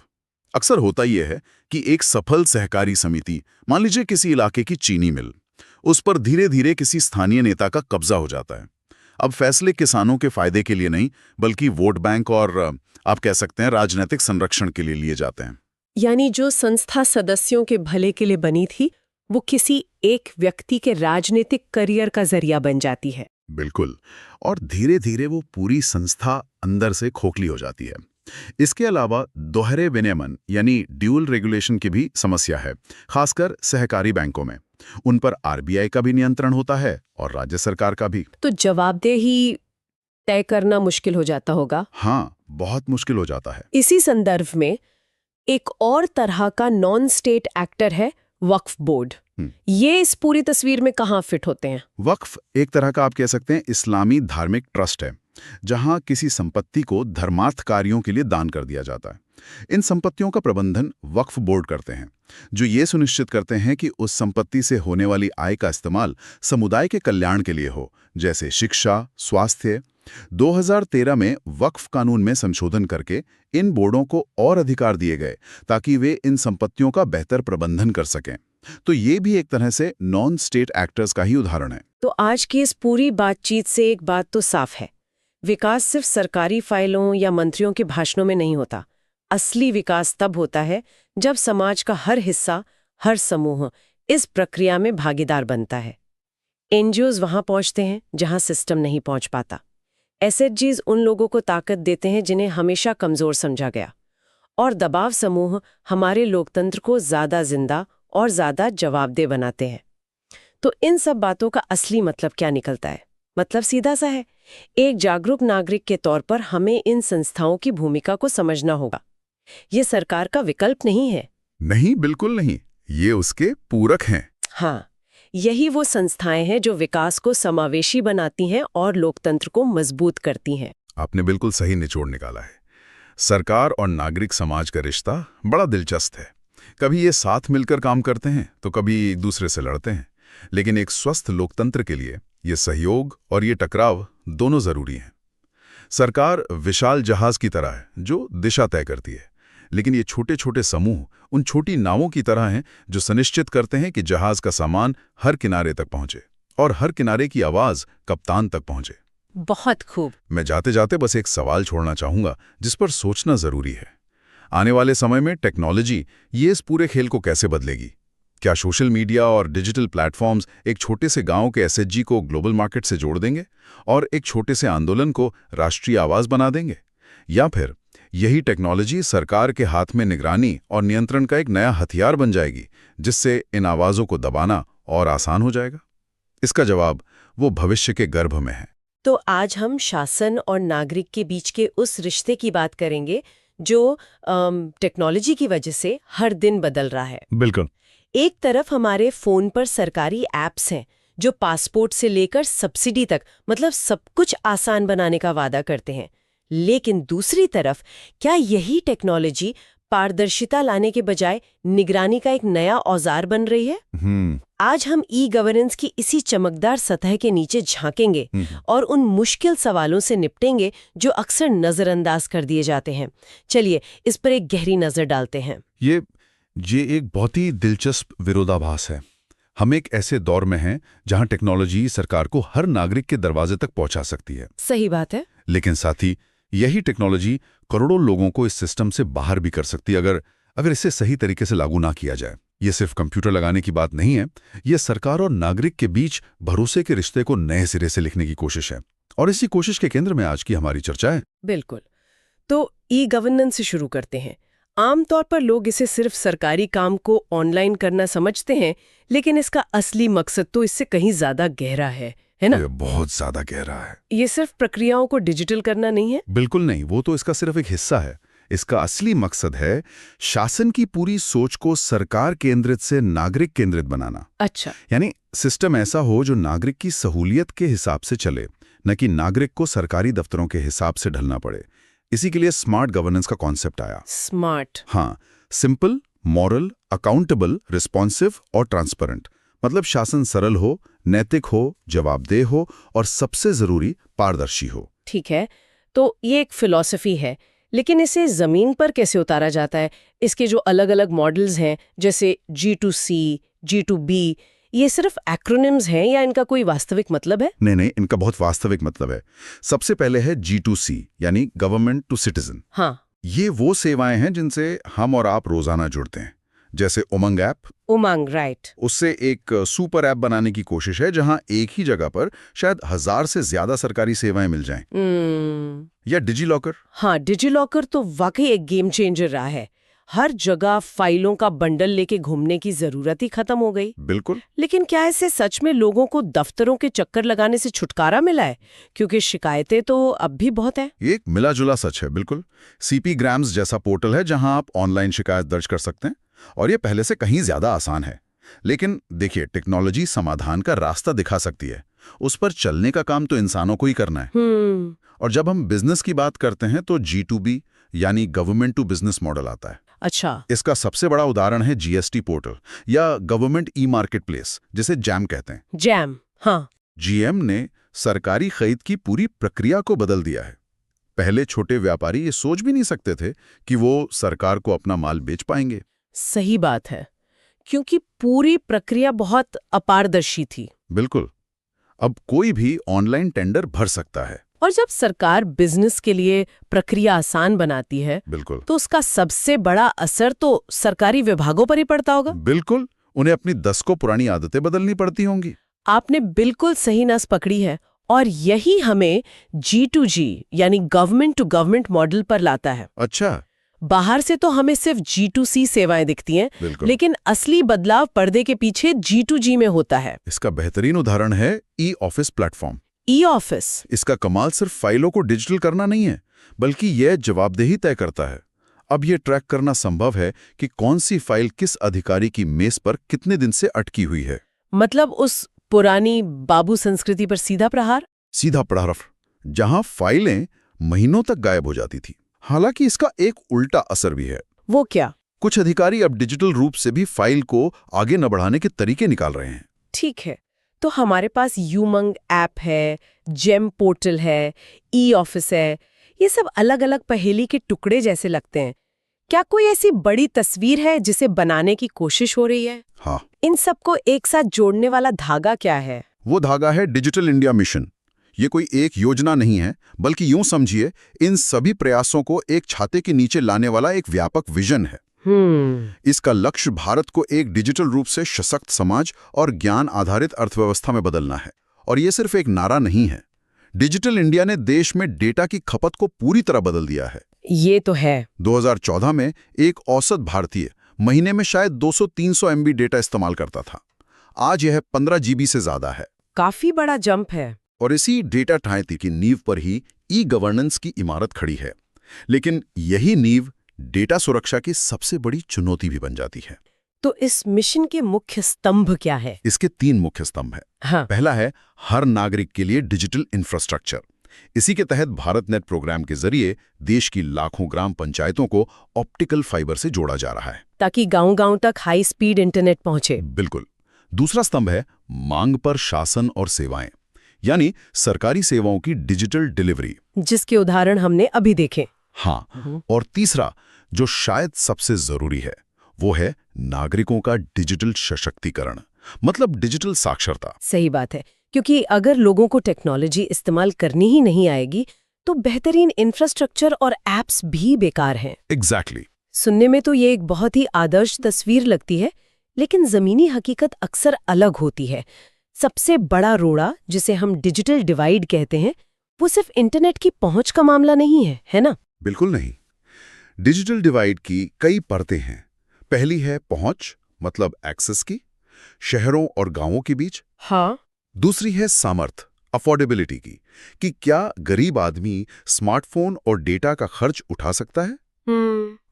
अक्सर होता यह है कि एक सफल सहकारी समिति, मान लीजिए किसी इलाके की चीनी मिल, उस पर धीरे धीरे किसी स्थानीय नेता का कब्जा हो जाता है। अब फैसले किसानों के फायदे के लिए नहीं, बल्कि वोट बैंक और आप कह सकते हैं राजनीतिक संरक्षण के लिए लिए जाते हैं। यानी जो संस्था सदस्यों के भले के लिए बनी थी, वो किसी एक व्यक्ति के राजनीतिक करियर का जरिया बन जाती है। बिल्कुल। और धीरे धीरे वो पूरी संस्था अंदर से खोखली हो जाती है। इसके अलावा दोहरे विनियमन यानी ड्यूल रेगुलेशन की भी समस्या है, खासकर सहकारी बैंकों में। उन पर आरबीआई का भी नियंत्रण होता है और राज्य सरकार का भी। तो जवाबदेही तय करना मुश्किल हो जाता होगा। हाँ, बहुत मुश्किल हो जाता है। इसी संदर्भ में एक और तरह का नॉन स्टेट एक्टर है वक्फ बोर्ड, ये इस पूरी तस्वीर में कहाँ फिट होते हैं? वक्फ एक तरह का आप कह सकते हैं इस्लामी धार्मिक ट्रस्ट है, जहां किसी संपत्ति को धर्मार्थ कार्यों के लिए दान कर दिया जाता है। इन संपत्तियों का प्रबंधन वक्फ बोर्ड करते हैं, जो ये सुनिश्चित करते हैं कि उस संपत्ति से होने वाली आय का इस्तेमाल समुदाय के कल्याण के लिए हो, जैसे शिक्षा, स्वास्थ्य। 2013 में वक्फ कानून में संशोधन करके इन बोर्डों को और अधिकार दिए गए ताकि वे इन संपत्तियों का बेहतर प्रबंधन कर सकें। तो ये भी एक तरह से नॉन स्टेट एक्टर्स का ही उदाहरण है। तो आज की इस पूरी बातचीत से एक बात तो साफ है, विकास सिर्फ सरकारी फाइलों या मंत्रियों के भाषणों में नहीं होता। असली विकास तब होता है जब समाज का हर हिस्सा, हर समूह इस प्रक्रिया में भागीदार बनता है। एनजीओज वहां पहुंचते हैं जहां सिस्टम नहीं पहुंच पाता। एसएचजीज उन लोगों को ताकत देते हैं जिन्हें हमेशा कमजोर समझा गया, और दबाव समूह हमारे लोकतंत्र को ज्यादा जिंदा और ज्यादा जवाबदेह बनाते हैं। तो इन सब बातों का असली मतलब क्या निकलता है? मतलब सीधा सा है, एक जागरूक नागरिक के तौर पर हमें इन संस्थाओं की भूमिका को समझना होगा। ये सरकार का विकल्प नहीं है। नहीं, बिल्कुल नहीं, ये उसके पूरक हैं। हाँ, यही वो संस्थाएं हैं जो विकास को समावेशी बनाती हैं और लोकतंत्र को मजबूत करती हैं। आपने बिल्कुल सही निचोड़ निकाला है। सरकार और नागरिक समाज का रिश्ता बड़ा दिलचस्प है। कभी ये साथ मिलकर काम करते हैं तो कभी एक दूसरे से लड़ते हैं, लेकिन एक स्वस्थ लोकतंत्र के लिए ये सहयोग और ये टकराव दोनों जरूरी हैं। सरकार विशाल जहाज की तरह है जो दिशा तय करती है, लेकिन ये छोटे छोटे समूह उन छोटी नावों की तरह हैं जो सुनिश्चित करते हैं कि जहाज का सामान हर किनारे तक पहुंचे और हर किनारे की आवाज कप्तान तक पहुंचे। बहुत खूब। मैं जाते जाते बस एक सवाल छोड़ना चाहूंगा जिस पर सोचना जरूरी है। आने वाले समय में टेक्नोलॉजी ये इस पूरे खेल को कैसे बदलेगी? क्या सोशल मीडिया और डिजिटल प्लेटफॉर्म्स एक छोटे से गांव के एसएचजी को ग्लोबल मार्केट से जोड़ देंगे और एक छोटे से आंदोलन को राष्ट्रीय आवाज बना देंगे? या फिर यही टेक्नोलॉजी सरकार के हाथ में निगरानी और नियंत्रण का एक नया हथियार बन जाएगी, जिससे इन आवाजों को दबाना और आसान हो जाएगा? इसका जवाब वो भविष्य के गर्भ में है। तो आज हम शासन और नागरिक के बीच के उस रिश्ते की बात करेंगे जो टेक्नोलॉजी की वजह से हर दिन बदल रहा है। बिल्कुल। एक तरफ हमारे फोन पर सरकारी ऐप्स हैं जो पासपोर्ट से लेकर सब्सिडी तक, मतलब सब कुछ आसान बनाने का वादा करते हैं, लेकिन दूसरी तरफ क्या यही टेक्नोलॉजी पारदर्शिता लाने के बजाय निगरानी का एक नया औजार बन रही है? आज हम ई गवर्नेंस की इसी चमकदार सतह के नीचे झांकेंगे और उन मुश्किल सवालों से निपटेंगे जो अक्सर नजरअंदाज कर दिए जाते हैं। चलिए इस पर एक गहरी नजर डालते हैं। ये एक बहुत ही दिलचस्प विरोधाभास है। हम एक ऐसे दौर में हैं जहां टेक्नोलॉजी सरकार को हर नागरिक के दरवाजे तक पहुंचा सकती है। सही बात है। लेकिन साथ ही यही टेक्नोलॉजी करोड़ों लोगों को इस सिस्टम से बाहर भी कर सकती है अगर इसे सही तरीके से लागू ना किया जाए। ये सिर्फ कंप्यूटर लगाने की बात नहीं है, ये सरकार और नागरिक के बीच भरोसे के रिश्ते को नए सिरे से लिखने की कोशिश है, और इसी कोशिश के केंद्र में आज की हमारी चर्चा है। बिल्कुल। तो ई गवर्नेंस से शुरू करते हैं। आमतौर पर लोग इसे सिर्फ सरकारी काम को ऑनलाइन करना समझते हैं, लेकिन इसका असली मकसद तो इससे कहीं ज्यादा गहरा है ना? ये बहुत ज्यादा गहरा है। ये सिर्फ प्रक्रियाओं को डिजिटल करना नहीं है? बिल्कुल नहीं, वो तो इसका सिर्फ एक हिस्सा है। इसका असली मकसद है शासन की पूरी सोच को सरकार केंद्रित से नागरिक केंद्रित बनाना। अच्छा। यानी सिस्टम ऐसा हो जो नागरिक की सहूलियत के हिसाब से चले, न कि नागरिक को सरकारी दफ्तरों के हिसाब से ढलना पड़े। इसी के लिए स्मार्ट गवर्नेंस का कॉन्सेप्ट आया। स्मार्ट? हाँ, सिंपल, मॉरल, अकाउंटेबल, रिस्पॉन्सिव और ट्रांसपेरेंट। मतलब शासन सरल हो, नैतिक हो, जवाबदेह हो और सबसे जरूरी पारदर्शी हो। ठीक है, तो ये एक फिलॉसफी है, लेकिन इसे जमीन पर कैसे उतारा जाता है? इसके जो अलग अलग मॉडल्स हैं, जैसे G2C, G2B, ये सिर्फ एक्रोनिम्स हैं या इनका कोई वास्तविक मतलब है? नहीं, इनका बहुत वास्तविक मतलब है। सबसे पहले है G2C, यानी गवर्नमेंट टू सिटीजन। हाँ, ये वो सेवाएं हैं जिनसे हम और आप रोजाना जुड़ते हैं, जैसे उमंग ऐप। उमंग, राइट। उससे एक सुपर ऐप बनाने की कोशिश है जहां एक ही जगह पर शायद 1000 से ज्यादा सरकारी सेवाएं मिल जाएं। या डिजिलॉकर। हाँ, डिजिलॉकर तो वाकई एक गेम चेंजर रहा है। हर जगह फाइलों का बंडल लेके घूमने की जरूरत ही खत्म हो गई। बिल्कुल। लेकिन क्या इससे सच में लोगों को दफ्तरों के चक्कर लगाने से छुटकारा मिला है? क्योंकि शिकायतें तो अब भी बहुत हैं। ये एक मिला जुला सच है। बिल्कुल। CP ग्राम्स जैसा पोर्टल है जहां आप ऑनलाइन शिकायत दर्ज कर सकते हैं, और ये पहले से कहीं ज्यादा आसान है। लेकिन देखिए, टेक्नोलॉजी समाधान का रास्ता दिखा सकती है, उस पर चलने का काम तो इंसानों को ही करना है। और जब हम बिजनेस की बात करते हैं तो G2B यानी गवर्नमेंट टू बिजनेस मॉडल आता है। अच्छा। इसका सबसे बड़ा उदाहरण है GST पोर्टल या गवर्नमेंट ई-मार्केट प्लेस, जिसे जैम कहते हैं। जैम, हाँ। GM ने सरकारी खरीद की पूरी प्रक्रिया को बदल दिया है। पहले छोटे व्यापारी ये सोच भी नहीं सकते थे कि वो सरकार को अपना माल बेच पाएंगे। सही बात है, क्योंकि पूरी प्रक्रिया बहुत अपारदर्शी थी। बिल्कुल। अब कोई भी ऑनलाइन टेंडर भर सकता है। और जब सरकार बिजनेस के लिए प्रक्रिया आसान बनाती है, बिल्कुल, तो उसका सबसे बड़ा असर तो सरकारी विभागों पर ही पड़ता होगा। बिल्कुल। उन्हें अपनी 10 को पुरानी आदतें बदलनी पड़ती होंगी। आपने बिल्कुल सही नस पकड़ी है, और यही हमें G2G यानी गवर्नमेंट टू गवर्नमेंट मॉडल पर लाता है। अच्छा। बाहर से तो हमें सिर्फ G2C सेवाएं दिखती हैं, लेकिन असली बदलाव पर्दे के पीछे G2G में होता है। इसका बेहतरीन उदाहरण है ई-ऑफिस प्लेटफॉर्म। ई-ऑफिस। इसका कमाल सिर्फ फाइलों को डिजिटल करना नहीं है, बल्कि यह जवाबदेही तय करता है। अब यह ट्रैक करना संभव है कि कौन सी फाइल किस अधिकारी की मेज पर कितने दिन से अटकी हुई है। मतलब उस पुरानी बाबू संस्कृति पर सीधा प्रहार। सीधा प्रहार, जहां फाइलें महीनों तक गायब हो जाती थी। हालांकि इसका एक उल्टा असर भी है। वो क्या? कुछ अधिकारी अब डिजिटल रूप से भी फाइल को आगे न बढ़ाने के तरीके निकाल रहे हैं। ठीक है, तो हमारे पास यूमंग ऐप है, जेम पोर्टल है, ई-ऑफिस है, ये सब अलग अलग पहेली के टुकड़े जैसे लगते हैं। क्या कोई ऐसी बड़ी तस्वीर है जिसे बनाने की कोशिश हो रही है? हाँ। इन सबको एक साथ जोड़ने वाला धागा क्या है? वो धागा है डिजिटल इंडिया मिशन। ये कोई एक योजना नहीं है, बल्कि यूं समझिए, इन सभी प्रयासों को एक छाते के नीचे लाने वाला एक व्यापक विजन है। इसका लक्ष्य भारत को एक डिजिटल रूप से सशक्त समाज और ज्ञान आधारित अर्थव्यवस्था में बदलना है। और ये सिर्फ एक नारा नहीं है। डिजिटल इंडिया ने देश में डेटा की खपत को पूरी तरह बदल दिया है। ये तो है। 2014 में एक औसत भारतीय महीने में शायद 200-300 MB डेटा इस्तेमाल करता था। आज यह 15 GB से ज्यादा है। काफी बड़ा जंप है। और इसी डेटा ठायती की नींव पर ही ई-गवर्नेंस की इमारत खड़ी है। लेकिन यही नींव डेटा सुरक्षा की सबसे बड़ी चुनौती भी बन जाती है। तो इस मिशन के मुख्य स्तंभ क्या है? इसके 3 मुख्य स्तंभ हैं। हाँ। पहला है हर नागरिक के लिए डिजिटल इंफ्रास्ट्रक्चर। इसी के तहत भारत नेट प्रोग्राम के जरिए देश की लाखों ग्राम पंचायतों को ऑप्टिकल फाइबर से जोड़ा जा रहा है, ताकि गांव-गांव तक हाई स्पीड इंटरनेट पहुंचे। बिल्कुल। दूसरा स्तंभ है मांग पर शासन और सेवाएं, यानी सरकारी सेवाओं की डिजिटल डिलीवरी, जिसके उदाहरण हमने अभी देखे। हाँ। और तीसरा, जो शायद सबसे जरूरी है, वो है नागरिकों का डिजिटल सशक्तिकरण, मतलब डिजिटल साक्षरता। सही बात है, क्योंकि अगर लोगों को टेक्नोलॉजी इस्तेमाल करनी ही नहीं आएगी, तो बेहतरीन इंफ्रास्ट्रक्चर और एप्स भी बेकार हैं। एग्जैक्टली। सुनने में तो ये एक बहुत ही आदर्श तस्वीर लगती है, लेकिन जमीनी हकीकत अक्सर अलग होती है। सबसे बड़ा रोड़ा, जिसे हम डिजिटल डिवाइड कहते हैं, वो सिर्फ इंटरनेट की पहुंच का मामला नहीं है, है ना? बिल्कुल नहीं। डिजिटल डिवाइड की कई परतें हैं। पहली है पहुंच, मतलब एक्सेस की, शहरों और गांवों के बीच। हाँ। दूसरी है सामर्थ्य, अफोर्डेबिलिटी की, कि क्या गरीब आदमी स्मार्टफोन और डेटा का खर्च उठा सकता है।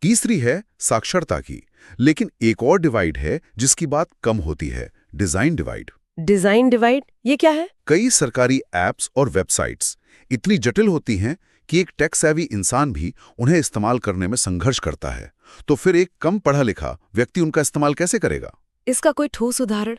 तीसरी है साक्षरता की, लेकिन एक और डिवाइड है जिसकी बात कम होती है, डिजाइन डिवाइड। डिजाइन डिवाइड, ये क्या है? कई सरकारी ऐप्स और वेबसाइट्स इतनी जटिल होती हैं कि एक टेक सेवी इंसान भी उन्हें इस्तेमाल करने में संघर्ष करता है। तो फिर एक कम पढ़ा लिखा व्यक्ति उनका इस्तेमाल कैसे करेगा? इसका कोई ठोस उदाहरण,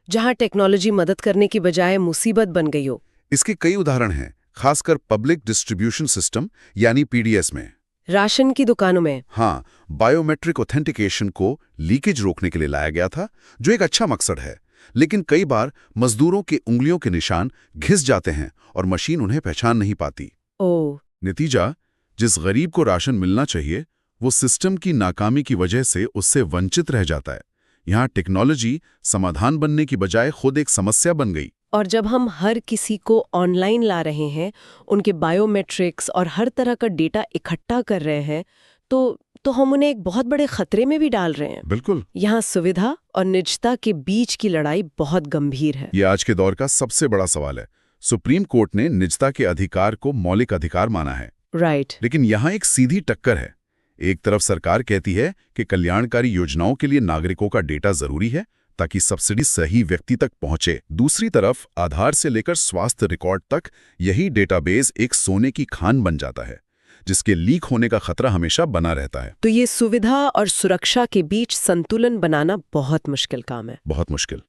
जहां टेक्नोलॉजी मदद करने की बजाय मुसीबत बन गई हो? इसके कई उदाहरण हैं, खासकर पब्लिक डिस्ट्रीब्यूशन सिस्टम यानी PDS में। राशन की दुकानों में। हाँ, बायोमेट्रिक ऑथेंटिकेशन को लीकेज रोकने के लिए लाया गया था, जो एक अच्छा मकसद है। लेकिन कई बार मजदूरों के उंगलियों के निशान घिस जाते हैं और मशीन उन्हें पहचान नहीं पाती। ओह। नतीजा, जिस गरीब को राशन मिलना चाहिए, वो सिस्टम की नाकामी की वजह से उससे वंचित रह जाता है। यहाँ टेक्नोलॉजी समाधान बनने की बजाय खुद एक समस्या बन गई। और जब हम हर किसी को ऑनलाइन ला रहे हैं, उनके बायोमेट्रिक्स और हर तरह का डेटा इकट्ठा कर रहे हैं, तो हम उन्हें एक बहुत बड़े खतरे में भी डाल रहे हैं। बिल्कुल। यहाँ सुविधा और निजता के बीच की लड़ाई बहुत गंभीर है। ये आज के दौर का सबसे बड़ा सवाल है। सुप्रीम कोर्ट ने निजता के अधिकार को मौलिक अधिकार माना है। राइट। लेकिन यहाँ एक सीधी टक्कर है। एक तरफ सरकार कहती है कि कल्याणकारी योजनाओं के लिए नागरिकों का डेटा जरूरी है, ताकि सब्सिडी सही व्यक्ति तक पहुंचे। दूसरी तरफ आधार से लेकर स्वास्थ्य रिकॉर्ड तक यही डेटाबेस एक सोने की खान बन जाता है, जिसके लीक होने का खतरा हमेशा बना रहता है। तो ये सुविधा और सुरक्षा के बीच संतुलन बनाना बहुत मुश्किल काम है। बहुत मुश्किल।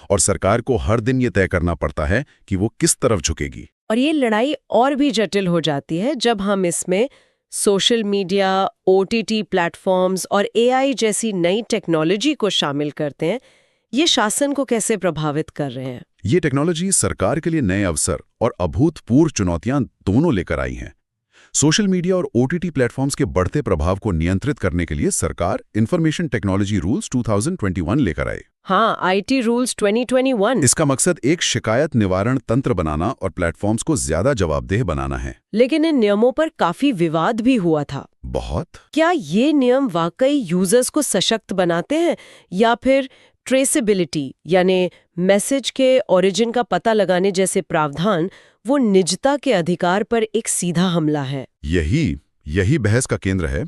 और सरकार को हर दिन ये तय करना पड़ता है कि वो किस तरफ झुकेगी। और ये लड़ाई और भी जटिल हो जाती है जब हम इसमें सोशल मीडिया, OTT प्लेटफॉर्म्स और AI जैसी नई टेक्नोलॉजी को शामिल करते हैं। ये शासन को कैसे प्रभावित कर रहे हैं? ये टेक्नोलॉजी सरकार के लिए नए अवसर और अभूतपूर्व चुनौतियां दोनों लेकर आई हैं। सोशल मीडिया और OTT प्लेटफॉर्म्स के बढ़ते प्रभाव को नियंत्रित करने के लिए सरकार इंफॉर्मेशन टेक्नोलॉजी रूल्स 2021 लेकर आई। हाँ, IT रूल्स 2021। इसका मकसद एक शिकायत निवारण तंत्र बनाना और प्लेटफॉर्म्स को ज्यादा जवाबदेह बनाना है। लेकिन इन नियमों पर काफी विवाद भी हुआ था। बहुत। क्या ये नियम वाकई यूजर्स को सशक्त बनाते हैं या फिर ट्रेसेबिलिटी यानी मैसेज के ओरिजिन का पता लगाने जैसे प्रावधान वो निजता के अधिकार पर एक सीधा हमला है? यही बहस का केंद्र है।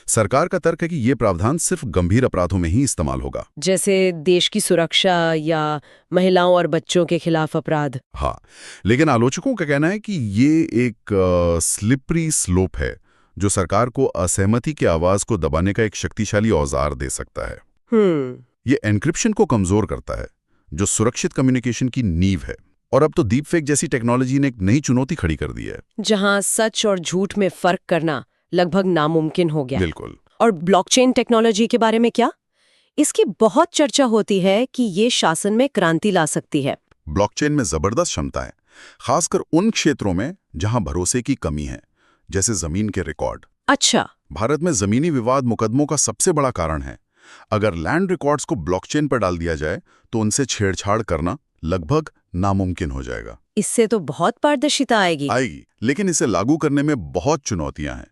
सरकार का तर्क है कि ये प्रावधान सिर्फ गंभीर अपराधों में ही इस्तेमाल होगा, जैसे देश की सुरक्षा या महिलाओं और बच्चों के खिलाफ अपराध। हाँ, लेकिन आलोचकों का कहना है कि ये एक स्लिपरी स्लोप है जो सरकार को असहमति की आवाज को दबाने का एक शक्तिशाली औजार दे सकता है। ये एन्क्रिप्शन को कमजोर करता है, जो सुरक्षित कम्युनिकेशन की नींव है। और अब तो डीपफेक जैसी टेक्नोलॉजी ने एक नई चुनौती खड़ी कर दी है, जहां सच और झूठ में फर्क करना लगभग नामुमकिन हो गया। बिल्कुल। और ब्लॉकचेन टेक्नोलॉजी के बारे में क्या? इसकी बहुत चर्चा होती है कि ये शासन में क्रांति ला सकती है। ब्लॉकचेन में जबरदस्त क्षमता है, खासकर उन क्षेत्रों में जहां भरोसे की कमी है, जैसे जमीन के रिकॉर्ड। अच्छा। भारत में जमीनी विवाद मुकदमों का सबसे बड़ा कारण है। अगर लैंड रिकॉर्ड्स को ब्लॉकचेन पर डाल दिया जाए तो उनसे छेड़छाड़ करना लगभग नामुमकिन हो जाएगा। इससे तो बहुत पारदर्शिता आएगी। लेकिन इसे लागू करने में बहुत चुनौतियां हैं।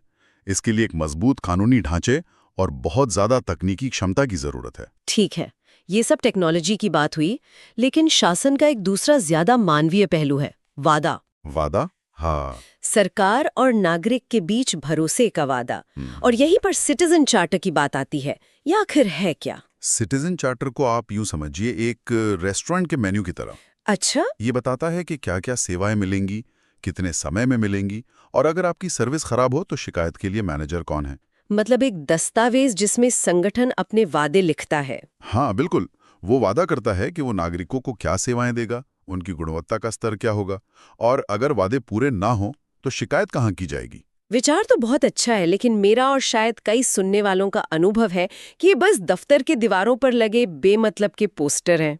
इसके लिए एक मजबूत कानूनी ढांचे और बहुत ज्यादा तकनीकी क्षमता की जरूरत है। ठीक है, ये सब टेक्नोलॉजी की बात हुई, लेकिन शासन का एक दूसरा ज्यादा मानवीय पहलू है, वादा। वादा? हाँ। सरकार और नागरिक के बीच भरोसे का वादा। और यहीं पर सिटीजन चार्टर की बात आती है। या आखिर है क्या? सिटीजन चार्टर को आप यूं समझिए एक रेस्टोरेंट के मेन्यू की तरह। अच्छा। ये बताता है कि क्या क्या सेवाएं मिलेंगी, कितने समय में मिलेंगी, और अगर आपकी सर्विस खराब हो तो शिकायत के लिए मैनेजर कौन है। मतलब एक दस्तावेज जिसमें संगठन अपने वादे लिखता है। हाँ बिल्कुल। वो वादा करता है कि वो नागरिकों को क्या सेवाएं देगा, उनकी गुणवत्ता का स्तर क्या होगा, और अगर वादे पूरे ना हो तो शिकायत कहाँ की जाएगी। विचार तो बहुत अच्छा है, लेकिन मेरा और शायद कई सुनने वालों का अनुभव है कि ये बस दफ्तर के दीवारों पर लगे बेमतलब के पोस्टर हैं।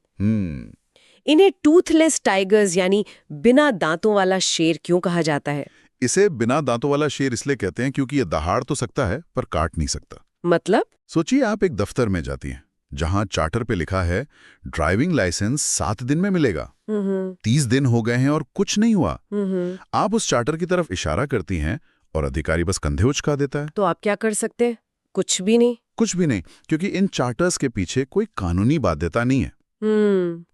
इन्हें टूथलेस टाइगर्स यानी बिना दांतों वाला शेर क्यों कहा जाता है? इसे बिना दांतों वाला शेर इसलिए कहते हैं क्योंकि ये दहाड़ तो सकता है पर काट नहीं सकता। मतलब? सोचिए आप एक दफ्तर में जाती हैं जहां चार्टर पे लिखा है ड्राइविंग लाइसेंस 7 दिन में मिलेगा। 30 दिन हो गए हैं और कुछ नहीं हुआ। आप उस चार्टर की तरफ इशारा करती हैं और अधिकारी बस कंधे उचका देता है। तो आप क्या कर सकते हैं? कुछ भी नहीं। कुछ भी नहीं, क्योंकि इन चार्टर्स के पीछे कोई कानूनी बाध्यता नहीं है।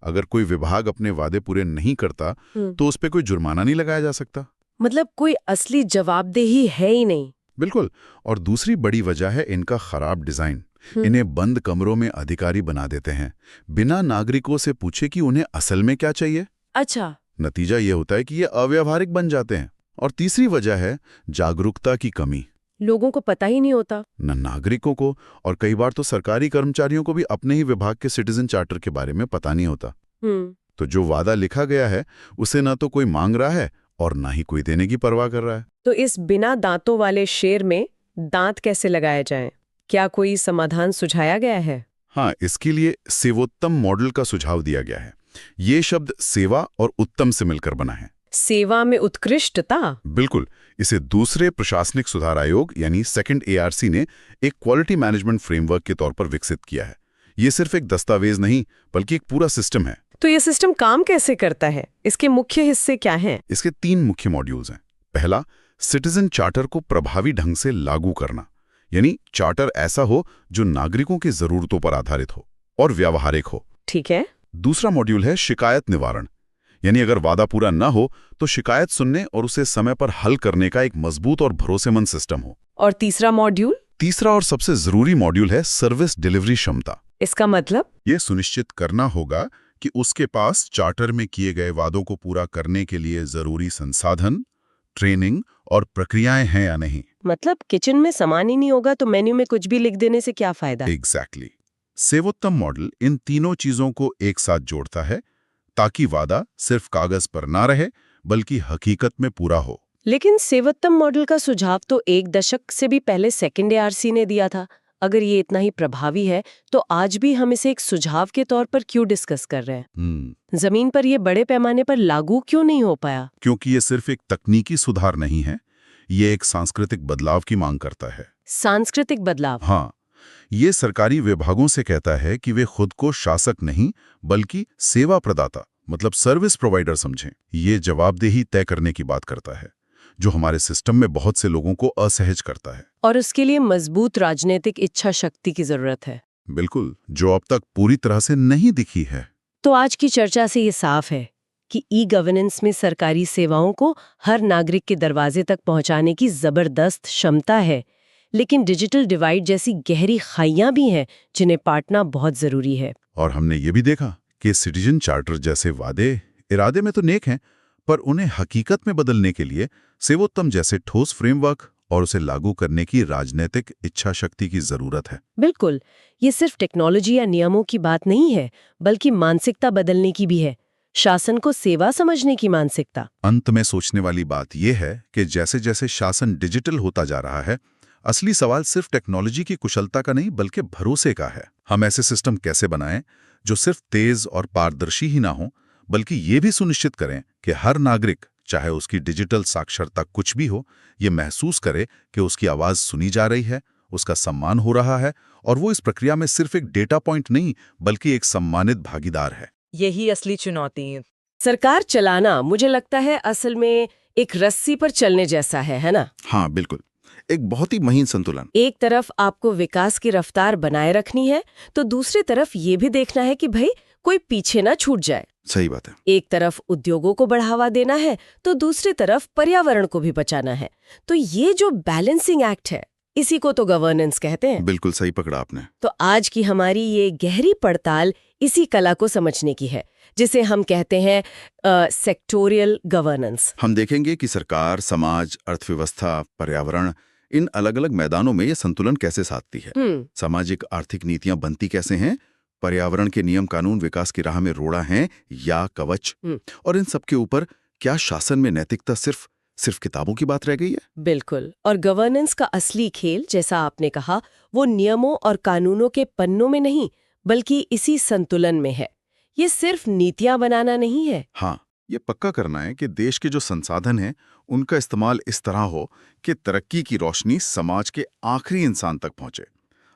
अगर कोई विभाग अपने वादे पूरे नहीं करता तो उस पर कोई जुर्माना नहीं लगाया जा सकता। मतलब कोई असली जवाबदेही है ही नहीं। बिल्कुल। और दूसरी बड़ी वजह है इनका खराब डिजाइन। इन्हें बंद कमरों में अधिकारी बना देते हैं बिना नागरिकों से पूछे कि उन्हें असल में क्या चाहिए। अच्छा। नतीजा ये होता है कि ये अव्यावहारिक बन जाते हैं। और तीसरी वजह है जागरूकता की कमी। लोगों को पता ही नहीं होता। न नागरिकों को, और कई बार तो सरकारी कर्मचारियों को भी अपने ही विभाग के सिटीजन चार्टर के बारे में पता नहीं होता। तो जो वादा लिखा गया है उसे ना तो कोई मांग रहा है और ना ही कोई देने की परवाह कर रहा है। तो इस बिना दांतों वाले शेर में दांत कैसे लगाए जाएं? क्या कोई समाधान सुझाया गया है? हाँ, इसके लिए सेवोत्तम मॉडल का सुझाव दिया गया है। ये शब्द सेवा और उत्तम से मिलकर बना है। सेवा में उत्कृष्टता? बिल्कुल। इसे दूसरे प्रशासनिक सुधार आयोग यानी सेकंड ARC ने एक क्वालिटी मैनेजमेंट फ्रेमवर्क के तौर पर विकसित किया है। ये सिर्फ एक दस्तावेज नहीं बल्कि एक पूरा सिस्टम है। तो ये सिस्टम काम कैसे करता है? इसके मुख्य हिस्से क्या हैं? इसके 3 मुख्य मॉड्यूल्स हैं। पहला, सिटीजन चार्टर को प्रभावी ढंग से लागू करना, यानी चार्टर ऐसा हो जो नागरिकों की जरूरतों पर आधारित हो और व्यावहारिक हो। ठीक है। दूसरा मॉड्यूल है शिकायत निवारण, यानी अगर वादा पूरा न हो तो शिकायत सुनने और उसे समय पर हल करने का एक मजबूत और भरोसेमंद सिस्टम हो। और तीसरा मॉड्यूल? तीसरा और सबसे जरूरी मॉड्यूल है सर्विस डिलीवरी क्षमता, इसका मतलब? ये सुनिश्चित करना होगा कि उसके पास चार्टर में किए गए वादों को पूरा करने के लिए जरूरी संसाधन, ट्रेनिंग और प्रक्रियाएं हैं या नहीं। मतलब किचन में सामान ही नहीं होगा तो मेन्यू में कुछ भी लिख देने से क्या फायदा? एग्जैक्टली। सेवोत्तम मॉडल इन तीनों चीजों को एक साथ जोड़ता है ताकि वादा सिर्फ कागज पर ना रहे बल्कि हकीकत में पूरा हो। लेकिन सेवोत्तम मॉडल का सुझाव तो 1 दशक से भी पहले सेकंड ARC ने दिया था। अगर ये इतना ही प्रभावी है तो आज भी हम इसे एक सुझाव के तौर पर क्यों डिस्कस कर रहे हैं? जमीन पर ये बड़े पैमाने पर लागू क्यों नहीं हो पाया? क्योंकि ये सिर्फ एक तकनीकी सुधार नहीं है, ये एक सांस्कृतिक बदलाव की मांग करता है। सांस्कृतिक बदलाव? हाँ, ये सरकारी विभागों से कहता है कि वे खुद को शासक नहीं बल्कि सेवा प्रदाता मतलब सर्विस प्रोवाइडर समझें। ये जवाबदेही तय करने की बात करता है जो हमारे सिस्टम में बहुत से लोगों को असहज करता है। और उसके लिए मजबूत राजनीतिक इच्छा शक्ति की जरूरत है। बिल्कुल, जो अब तक पूरी तरह से नहीं दिखी है। तो आज की चर्चा से ये साफ है कि ई-गवर्नेंस में सरकारी सेवाओं को हर नागरिक के दरवाजे तक पहुंचाने की जबरदस्त क्षमता है, लेकिन डिजिटल डिवाइड जैसी गहरी खाइयां भी हैं जिन्हें पाटना बहुत जरूरी है। और हमने ये भी देखा कि सिटीजन चार्टर जैसे वादे इरादे में तो नेक हैं, पर उन्हें हकीकत में बदलने के लिए सेवोत्तम जैसे ठोस फ्रेमवर्क और उसे लागू करने की राजनीतिक इच्छा शक्ति की जरूरत है। बिल्कुल, ये सिर्फ टेक्नोलॉजी या नियमों की बात नहीं है, बल्कि मानसिकता बदलने की भी है। शासन को सेवा समझने की मानसिकता। अंत में सोचने वाली बात यह है कि जैसे जैसे शासन डिजिटल होता जा रहा है, असली सवाल सिर्फ टेक्नोलॉजी की कुशलता का नहीं बल्कि भरोसे का है। हम ऐसे सिस्टम कैसे बनाएं जो सिर्फ तेज और पारदर्शी ही ना हो, बल्कि ये भी सुनिश्चित करें कि हर नागरिक, चाहे उसकी डिजिटल साक्षरता कुछ भी हो, ये महसूस करे कि उसकी आवाज सुनी जा रही है, उसका सम्मान हो रहा है और वो इस प्रक्रिया में सिर्फ एक डेटा पॉइंट नहीं बल्कि एक सम्मानित भागीदार है। यही असली चुनौती है। सरकार चलाना मुझे लगता है असल में एक रस्सी पर चलने जैसा है ना? हाँ बिल्कुल, एक बहुत ही महीन संतुलन। एक तरफ आपको विकास की रफ्तार बनाए रखनी है तो दूसरी तरफ ये भी देखना है कि भाई कोई पीछे ना छूट जाए। सही बात है। एक तरफ उद्योगों को बढ़ावा देना है तो दूसरी तरफ पर्यावरण को भी बचाना है। तो ये जो बैलेंसिंग एक्ट है, इसी को तो गवर्नेंस कहते हैं। बिल्कुल सही पकड़ा आपने। तो आज की हमारी ये गहरी पड़ताल इसी कला को समझने की है, जिसे हम कहते हैं सेक्टोरियल गवर्नेंस। हम देखेंगे कि सरकार, समाज, अर्थव्यवस्था, पर्यावरण, इन अलग अलग मैदानों में ये संतुलन कैसे साधती है। सामाजिक आर्थिक नीतियां बनती कैसे हैं, पर्यावरण के नियम कानून विकास की राह में रोड़ा हैं या कवच, और इन सब के ऊपर क्या शासन में नैतिकता सिर्फ किताबों की बात रह गई है? बिल्कुल। और गवर्नेंस का असली खेल, जैसा आपने कहा, वो नियमों और कानूनों के पन्नों में नहीं बल्कि इसी संतुलन में है। ये सिर्फ नीतियां बनाना नहीं है। हाँ, ये पक्का करना है कि देश के जो संसाधन हैं उनका इस्तेमाल इस तरह हो कि तरक्की की रोशनी समाज के आखिरी इंसान तक पहुंचे।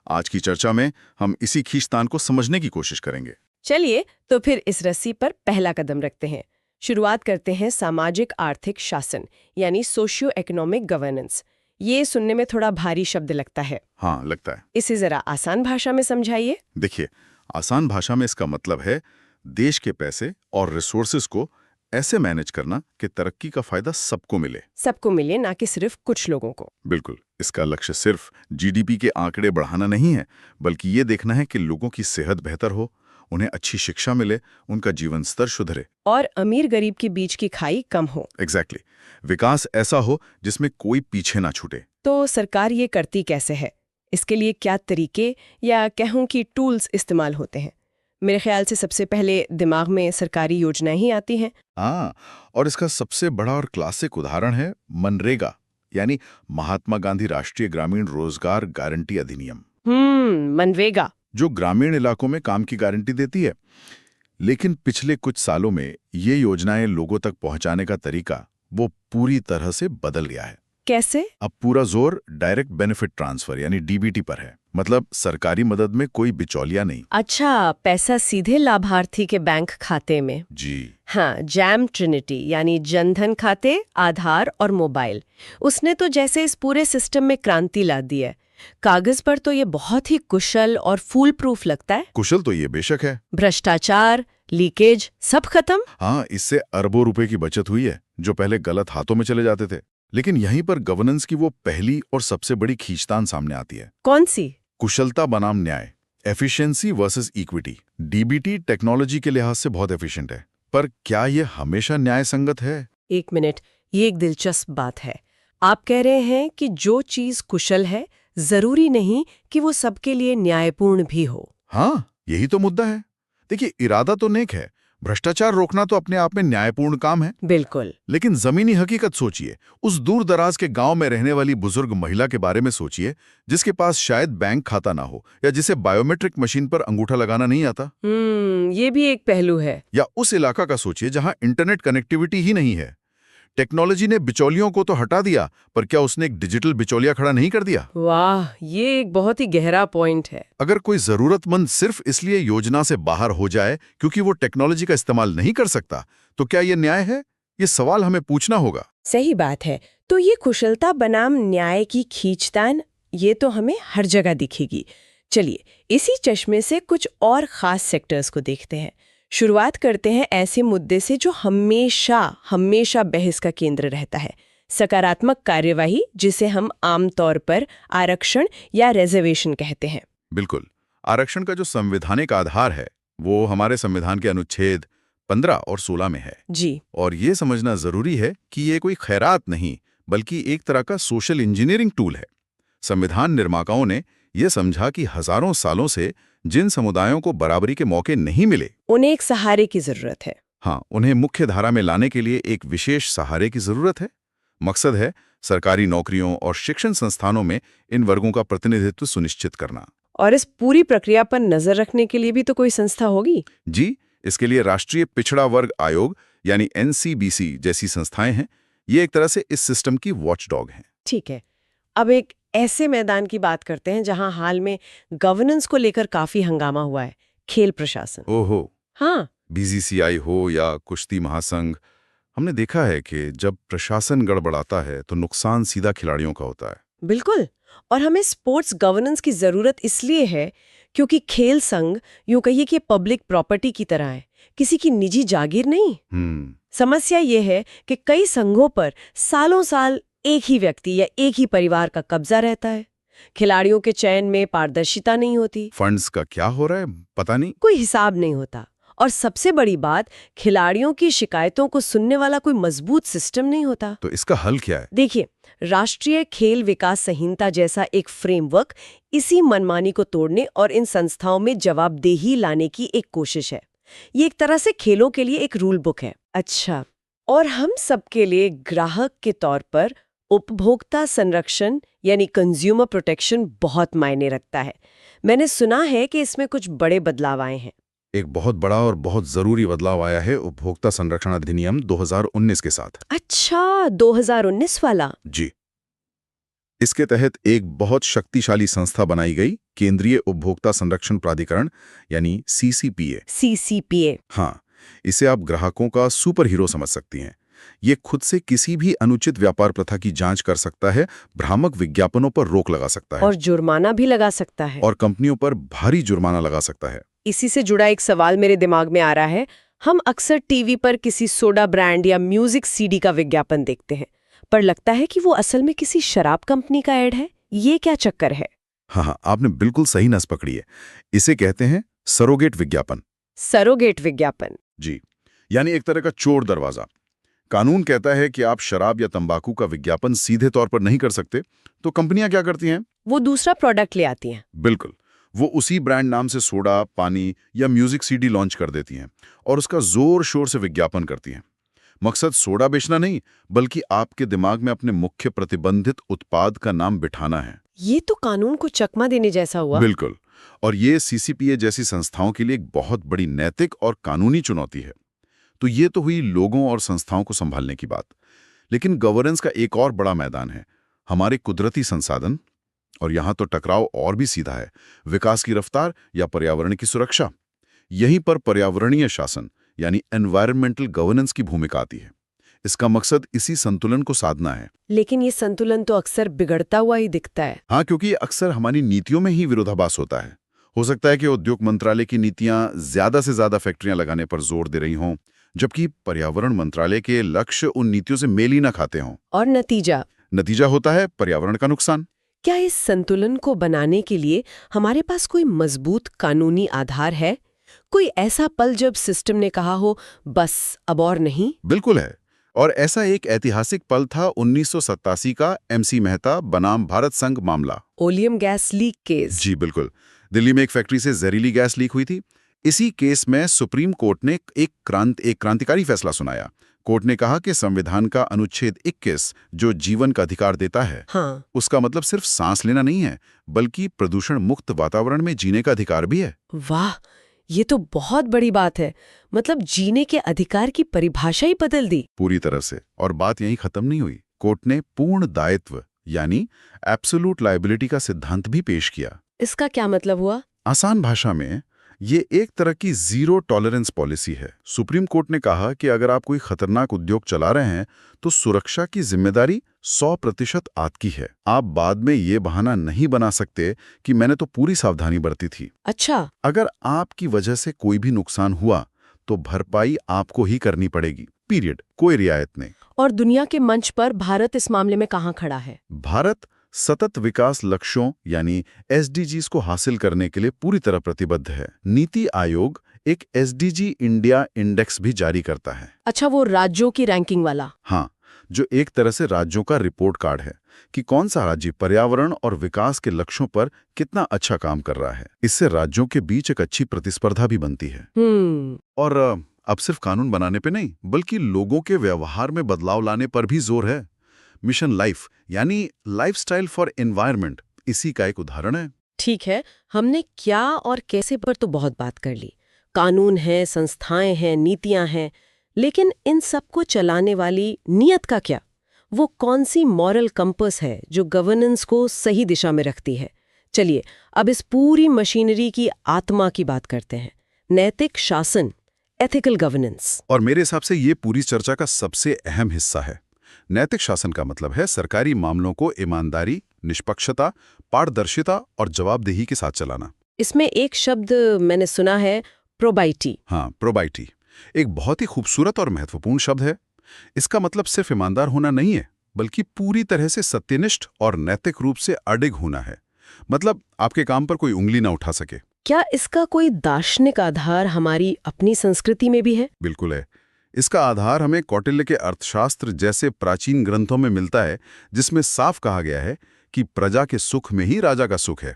आज की चर्चा में हम इसी खींचतान को समझने की कोशिश करेंगे। चलिए तो फिर इस रस्सी पर पहला कदम रखते हैं। शुरुआत करते हैं सामाजिक आर्थिक शासन यानी सोशियो इकोनॉमिक गवर्नेंस। ये सुनने में थोड़ा भारी शब्द लगता है। हाँ, लगता है। इसे जरा आसान भाषा में समझाइए। देखिए, आसान भाषा में इसका मतलब है देश के पैसे और रिसोर्सेज को ऐसे मैनेज करना कि तरक्की का फायदा सबको मिले। सबको मिले, ना कि सिर्फ कुछ लोगों को। बिल्कुल। इसका लक्ष्य सिर्फ जीडीपी के आंकड़े बढ़ाना नहीं है, बल्कि ये देखना है कि लोगों की सेहत बेहतर हो, उन्हें अच्छी शिक्षा मिले, उनका जीवन स्तर सुधरे और अमीर गरीब के बीच की खाई कम हो। एग्जैक्टली। विकास ऐसा हो जिसमें कोई पीछे ना छूटे। तो सरकार ये करती कैसे है? इसके लिए क्या तरीके या कहूं कि टूल्स इस्तेमाल होते हैं? मेरे ख्याल से सबसे पहले दिमाग में सरकारी योजनाएं ही आती हैं। हाँ, और इसका सबसे बड़ा और क्लासिक उदाहरण है मनरेगा, यानी महात्मा गांधी राष्ट्रीय ग्रामीण रोजगार गारंटी अधिनियम। मनरेगा, जो ग्रामीण इलाकों में काम की गारंटी देती है। लेकिन पिछले कुछ सालों में ये योजनाएं लोगों तक पहुंचाने का तरीका वो पूरी तरह से बदल गया है। कैसे? अब पूरा जोर डायरेक्ट बेनिफिट ट्रांसफर यानी डीबीटी पर है। मतलब सरकारी मदद में कोई बिचौलिया नहीं। अच्छा, पैसा सीधे लाभार्थी के बैंक खाते में। जी हाँ, जैम ट्रिनिटी यानी जनधन खाते, आधार और मोबाइल। उसने तो जैसे इस पूरे सिस्टम में क्रांति ला दी है। कागज पर तो ये बहुत ही कुशल और फूल प्रूफ लगता है। कुशल तो ये बेशक है। भ्रष्टाचार, लीकेज सब खत्म। हाँ, इससे अरबों रुपए की बचत हुई है जो पहले गलत हाथों में चले जाते थे। लेकिन यहीं पर गवर्नेंस की वो पहली और सबसे बड़ी खींचतान सामने आती है। कौन सी? कुशलता बनाम न्याय। Efficiency versus equity. DBT technology के लिहाज से बहुत एफिशिएंट है, पर क्या ये हमेशा न्याय संगत है? एक मिनट, ये एक दिलचस्प बात है। आप कह रहे हैं कि जो चीज कुशल है जरूरी नहीं कि वो सबके लिए न्यायपूर्ण भी हो। हाँ, यही तो मुद्दा है। देखिए, इरादा तो नेक है, भ्रष्टाचार रोकना तो अपने आप में न्यायपूर्ण काम है, बिल्कुल। लेकिन जमीनी हकीकत सोचिए। उस दूर दराज के गांव में रहने वाली बुजुर्ग महिला के बारे में सोचिए, जिसके पास शायद बैंक खाता ना हो या जिसे बायोमेट्रिक मशीन पर अंगूठा लगाना नहीं आता। ये भी एक पहलू है। या उस इलाका का सोचिए जहां इंटरनेट कनेक्टिविटी ही नहीं है। टेक्नोलॉजी ने बिचौलियों को तो हटा दिया, पर क्या उसने एक डिजिटल बिचौलिया खड़ा नहीं कर दिया? वाह, ये एक बहुत ही गहरा पॉइंट है। अगर कोई जरूरतमंद सिर्फ इसलिए योजना से बाहर हो जाए क्योंकि वो टेक्नोलॉजी का इस्तेमाल नहीं कर सकता, तो क्या ये न्याय है? ये सवाल हमें पूछना होगा। सही बात है। तो ये कुशलता बनाम न्याय की खींचतान, ये तो हमें हर जगह दिखेगी। चलिए, इसी चश्मे से कुछ और खास सेक्टर्स को देखते हैं। शुरुआत करते हैं ऐसे मुद्दे से जो हमेशा हमेशा बहस का केंद्र रहता है, सकारात्मक कार्यवाही, जिसे हम आमतौर पर आरक्षण या रिजर्वेशन कहते हैं। बिल्कुल। आरक्षण का जो संवैधानिक आधार है वो हमारे संविधान के अनुच्छेद 15 और 16 में है। जी। और ये समझना जरूरी है कि ये कोई खैरात नहीं, बल्कि एक तरह का सोशल इंजीनियरिंग टूल है। संविधान निर्माताओं ने यह समझा कि हजारों सालों से जिन समुदायों को बराबरी के मौके नहीं मिले, उन्हें एक सहारे की जरूरत है। हाँ, उन्हें मुख्य धारा में लाने के लिए एक विशेष सहारे की जरूरत है। मकसद है सरकारी नौकरियों और शिक्षण संस्थानों में इन वर्गों का प्रतिनिधित्व सुनिश्चित करना। और इस पूरी प्रक्रिया पर नजर रखने के लिए भी तो कोई संस्था होगी। जी, इसके लिए राष्ट्रीय पिछड़ा वर्ग आयोग यानी NCBC जैसी संस्थाएं हैं। ये एक तरह से इस सिस्टम की वॉचडॉग हैं। ठीक है, अब एक ऐसे मैदान की बात करते हैं जहां हाल में गवर्नेंस को लेकर काफी हंगामा हुआ है, खेल प्रशासन। ओहो। हाँ, BCCI हो या कुश्ती महासंघ, हमने देखा है कि जब प्रशासन गड़बड़ाता है तो नुकसान सीधा खिलाड़ियों का होता है। बिल्कुल। और हमें स्पोर्ट्स गवर्नेंस की जरूरत इसलिए है क्योंकि खेल संघ, यूं कहिए कि पब्लिक प्रॉपर्टी की तरह है, किसी की निजी जागीर नहीं। समस्या ये है कि कई संघों पर सालों साल एक ही व्यक्ति या एक ही परिवार का कब्जा रहता है। खिलाड़ियों के चयन में पारदर्शिता नहीं होती, फंड्स का क्या हो रहा है पता नहीं, कोई हिसाब नहीं होता, और सबसे बड़ी बात, खिलाड़ियों की शिकायतों को सुनने वाला कोई मजबूत सिस्टम नहीं होता। तो इसका हल क्या है? देखिए, राष्ट्रीय खेल विकास संहिता जैसा एक फ्रेमवर्क इसी मनमानी को तोड़ने और इन संस्थाओं में जवाबदेही लाने की एक कोशिश है। ये एक तरह से खेलों के लिए एक रूल बुक है। अच्छा, और हम सबके लिए ग्राहक के तौर पर उपभोक्ता संरक्षण यानी कंज्यूमर प्रोटेक्शन बहुत मायने रखता है। मैंने सुना है कि इसमें कुछ बड़े बदलाव आए हैं। एक बहुत बड़ा और बहुत जरूरी बदलाव आया है उपभोक्ता संरक्षण अधिनियम 2019 के साथ। अच्छा, 2019 वाला? जी। इसके तहत एक बहुत शक्तिशाली संस्था बनाई गई, केंद्रीय उपभोक्ता संरक्षण प्राधिकरण यानी CCPA। CCPA। हाँ, इसे आप ग्राहकों का सुपर हीरो समझ सकती हैं। ये खुद से किसी भी अनुचित व्यापार प्रथा की जांच कर सकता है, भ्रामक विज्ञापनों पर रोक लगा सकता है और जुर्माना भी लगा सकता है, और कंपनियों पर भारी जुर्माना लगा सकता है। इसी से जुड़ा एक सवाल मेरे दिमाग में आ रहा है। हम अक्सर टीवी पर किसी सोडा ब्रांड या म्यूजिक CD का विज्ञापन देखते हैं, पर लगता है कि वो असल में किसी शराब कंपनी का ऐड है। ये क्या चक्कर है? हाँ, आपने बिल्कुल सही नस पकड़ी है। इसे कहते हैं सरोगेट विज्ञापन। सरोगेट विज्ञापन? जी, यानी एक तरह का चोर दरवाजा। कानून कहता है कि आप शराब या तंबाकू का विज्ञापन सीधे तौर पर नहीं कर सकते, तो कंपनियां क्या करती हैं? वो दूसरा प्रोडक्ट ले आती हैं। बिल्कुल, वो उसी ब्रांड नाम से सोडा, पानी या म्यूजिक CD लॉन्च कर देती हैं और उसका जोर शोर से विज्ञापन करती हैं। मकसद सोडा बेचना नहीं, बल्कि आपके दिमाग में अपने मुख्य प्रतिबंधित उत्पाद का नाम बिठाना है। ये तो कानून को चकमा देने जैसा हुआ। बिल्कुल, और ये CCPA जैसी संस्थाओं के लिए एक बहुत बड़ी नैतिक और कानूनी चुनौती है। तो ये तो हुई लोगों और संस्थाओं को संभालने की बात, लेकिन गवर्नेंस का एक और बड़ा मैदान है, हमारे कुदरती संसाधन। और यहां तो टकराव और भी सीधा है, विकास की रफ्तार या पर्यावरण की सुरक्षा। यहीं पर पर्यावरणीय शासन यानी एनवायरमेंटल गवर्नेंस की भूमिका आती है। इसका मकसद इसी संतुलन को साधना है। लेकिन ये संतुलन तो अक्सर बिगड़ता हुआ ही दिखता है। हाँ, क्योंकि ये अक्सर हमारी नीतियों में ही विरोधाभास होता है। हो सकता है कि उद्योग मंत्रालय की नीतियां ज्यादा से ज्यादा फैक्ट्रियां लगाने पर जोर दे रही हों, जबकि पर्यावरण मंत्रालय के लक्ष्य उन नीतियों से मेल ही ना खाते हों। और नतीजा होता है पर्यावरण का नुकसान। क्या इस संतुलन को बनाने के लिए हमारे पास कोई मजबूत कानूनी आधार है? कोई ऐसा पल जब सिस्टम ने कहा हो बस अब और नहीं? बिल्कुल है। और ऐसा एक ऐतिहासिक पल था 1987 का MC मेहता बनाम भारत संघ मामला। Oleum gas leak case. जी बिल्कुल। दिल्ली में एक फैक्ट्री से जहरीली गैस लीक हुई थी। इसी केस में सुप्रीम कोर्ट ने एक क्रांतिकारी फैसला सुनाया। कोर्ट ने कहा कि संविधान का अनुच्छेद 21 जो जीवन का अधिकार देता है, हाँ। उसका मतलब सिर्फ सांस लेना नहीं है, बल्कि प्रदूषण मुक्त वातावरण में जीने का अधिकार भी है। वाह, ये तो बहुत बड़ी बात है। मतलब जीने के अधिकार की परिभाषा ही बदल दी। पूरी तरह से। और बात यहीं खत्म नहीं हुई। कोर्ट ने पूर्ण दायित्व यानी एब्सोल्यूट लायबिलिटी का सिद्धांत भी पेश किया। इसका क्या मतलब हुआ? आसान भाषा में ये एक तरह की जीरो टॉलरेंस पॉलिसी है। सुप्रीम कोर्ट ने कहा कि अगर आप कोई खतरनाक उद्योग चला रहे हैं तो सुरक्षा की जिम्मेदारी 100% आपकी है। आप बाद में ये बहाना नहीं बना सकते कि मैंने तो पूरी सावधानी बरती थी। अच्छा। अगर आपकी वजह से कोई भी नुकसान हुआ तो भरपाई आपको ही करनी पड़ेगी, पीरियड, कोई रियायत नहीं। और दुनिया के मंच पर भारत इस मामले में कहाँ खड़ा है? भारत सतत विकास लक्ष्यों यानी SDGs को हासिल करने के लिए पूरी तरह प्रतिबद्ध है। नीति आयोग एक SDG इंडिया इंडेक्स भी जारी करता है। अच्छा, वो राज्यों की रैंकिंग वाला? हाँ, जो एक तरह से राज्यों का रिपोर्ट कार्ड है कि कौन सा राज्य पर्यावरण और विकास के लक्ष्यों पर कितना अच्छा काम कर रहा है। इससे राज्यों के बीच एक अच्छी प्रतिस्पर्धा भी बनती है। और अब सिर्फ कानून बनाने पे नहीं, बल्कि लोगों के व्यवहार में बदलाव लाने पर भी जोर है। मिशन लाइफ यानी लाइफस्टाइल फॉर एनवायरनमेंट इसी का एक उदाहरण है। ठीक है, हमने क्या और कैसे पर तो बहुत बात कर ली। कानून है, संस्थाएं हैं, नीतियां हैं, लेकिन इन सबको चलाने वाली नीयत का क्या? वो कौन सी मॉरल कंपस है जो गवर्नेंस को सही दिशा में रखती है? चलिए अब इस पूरी मशीनरी की आत्मा की बात करते हैं। नैतिक शासन, एथिकल गवर्नेंस। और मेरे हिसाब से ये पूरी चर्चा का सबसे अहम हिस्सा है। नैतिक शासन का मतलब है सरकारी मामलों को ईमानदारी, निष्पक्षता, पारदर्शिता और जवाबदेही के साथ चलाना। इसमें एक शब्द मैंने सुना है, प्रोबाइटी। हाँ, प्रोबाइटी एक बहुत ही खूबसूरत और महत्वपूर्ण शब्द है। इसका मतलब सिर्फ ईमानदार होना नहीं है, बल्कि पूरी तरह से सत्यनिष्ठ और नैतिक रूप से अडिग होना है। मतलब आपके काम पर कोई उंगली ना उठा सके। क्या इसका कोई दार्शनिक आधार हमारी अपनी संस्कृति में भी है? बिल्कुल है। इसका आधार हमें कौटिल्य के अर्थशास्त्र जैसे प्राचीन ग्रंथों में मिलता है, जिसमें साफ कहा गया है कि प्रजा के सुख में ही राजा का सुख है।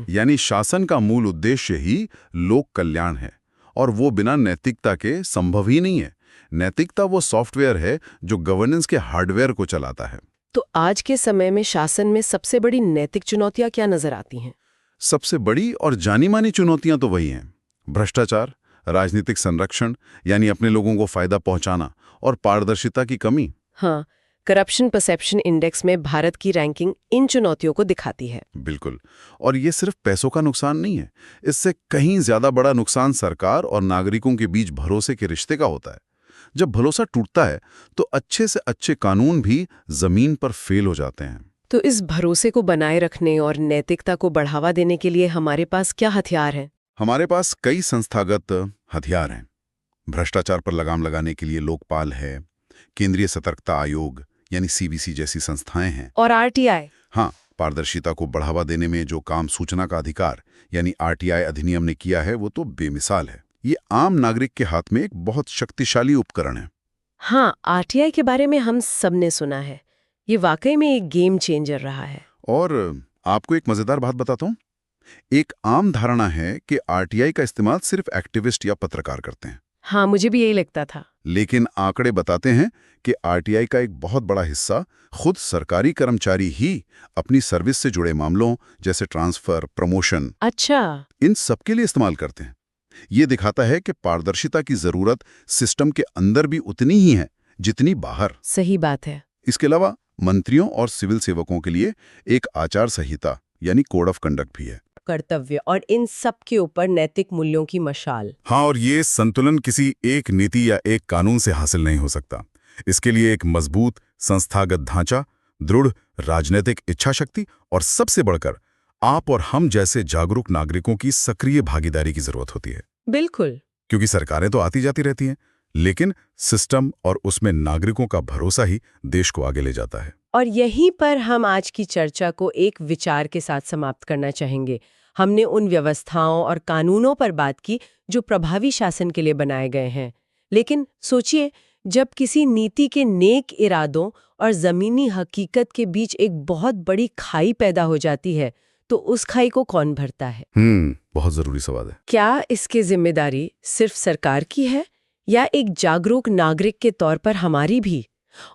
यानी शासन का मूल उद्देश्य ही लोक कल्याण है, और वो बिना नैतिकता के संभव ही नहीं है। नैतिकता वो सॉफ्टवेयर है जो गवर्नेंस के हार्डवेयर को चलाता है। तो आज के समय में शासन में सबसे बड़ी नैतिक चुनौतियां क्या नजर आती हैं? सबसे बड़ी और जानी मानी चुनौतियां तो वही हैं: भ्रष्टाचार, राजनीतिक संरक्षण यानी अपने लोगों को फायदा पहुंचाना, और पारदर्शिता की कमी। हाँ, करप्शन परसेप्शन इंडेक्स में भारत की रैंकिंग इन चुनौतियों को दिखाती है। बिल्कुल। और ये सिर्फ पैसों का नुकसान नहीं है, इससे कहीं ज्यादा बड़ा नुकसान सरकार और नागरिकों के बीच भरोसे के रिश्ते का होता है। जब भरोसा टूटता है तो अच्छे से अच्छे कानून भी जमीन पर फेल हो जाते हैं। तो इस भरोसे को बनाए रखने और नैतिकता को बढ़ावा देने के लिए हमारे पास क्या हथियार हैं? हमारे पास कई संस्थागत हथियार हैं। भ्रष्टाचार पर लगाम लगाने के लिए लोकपाल है, केंद्रीय सतर्कता आयोग यानी CBC जैसी संस्थाएं हैं, और RTI। हाँ, पारदर्शिता को बढ़ावा देने में जो काम सूचना का अधिकार यानी RTI अधिनियम ने किया है वो तो बेमिसाल है। ये आम नागरिक के हाथ में एक बहुत शक्तिशाली उपकरण है। हाँ, RTI के बारे में हम सबने सुना है। ये वाकई में एक गेम चेंजर रहा है। और आपको एक मजेदार बात बताता हूँ। एक आम धारणा है कि RTI का इस्तेमाल सिर्फ एक्टिविस्ट या पत्रकार करते हैं। हाँ, मुझे भी यही लगता था। लेकिन आंकड़े बताते हैं कि RTI का एक बहुत बड़ा हिस्सा खुद सरकारी कर्मचारी ही अपनी सर्विस से जुड़े मामलों जैसे ट्रांसफर, प्रमोशन, अच्छा, इन सब के लिए इस्तेमाल करते हैं। ये दिखाता है कि पारदर्शिता की जरूरत सिस्टम के अंदर भी उतनी ही है जितनी बाहर। सही बात है। इसके अलावा मंत्रियों और सिविल सेवकों के लिए एक आचार संहिता यानी कोड ऑफ कंडक्ट भी है। कर्तव्य और इन सब के ऊपर नैतिक मूल्यों की मशाल। हाँ, और ये संतुलन किसी एक नीति या एक कानून से हासिल नहीं हो सकता। इसके लिए एक मजबूत संस्थागत ढांचा, दृढ़ राजनीतिक इच्छाशक्ति और सबसे बढ़कर आप और हम जैसे जागरूक नागरिकों की सक्रिय भागीदारी की जरूरत होती है। बिल्कुल। क्योंकि सरकारें तो आती जाती रहती हैं, लेकिन सिस्टम और उसमें नागरिकों का भरोसा ही देश को आगे ले जाता है। और यहीं पर हम आज की चर्चा को एक विचार के साथ समाप्त करना चाहेंगे। हमने उन व्यवस्थाओं और कानूनों पर बात की जो प्रभावी शासन के लिए बनाए गए हैं। लेकिन सोचिए, जब किसी नीति के नेक इरादों और ज़मीनी हकीकत के बीच एक बहुत बड़ी खाई पैदा हो जाती है, तो उस खाई को कौन भरता है? बहुत जरूरी सवाल है। क्या इसकी जिम्मेदारी सिर्फ सरकार की है या एक जागरूक नागरिक के तौर पर हमारी भी?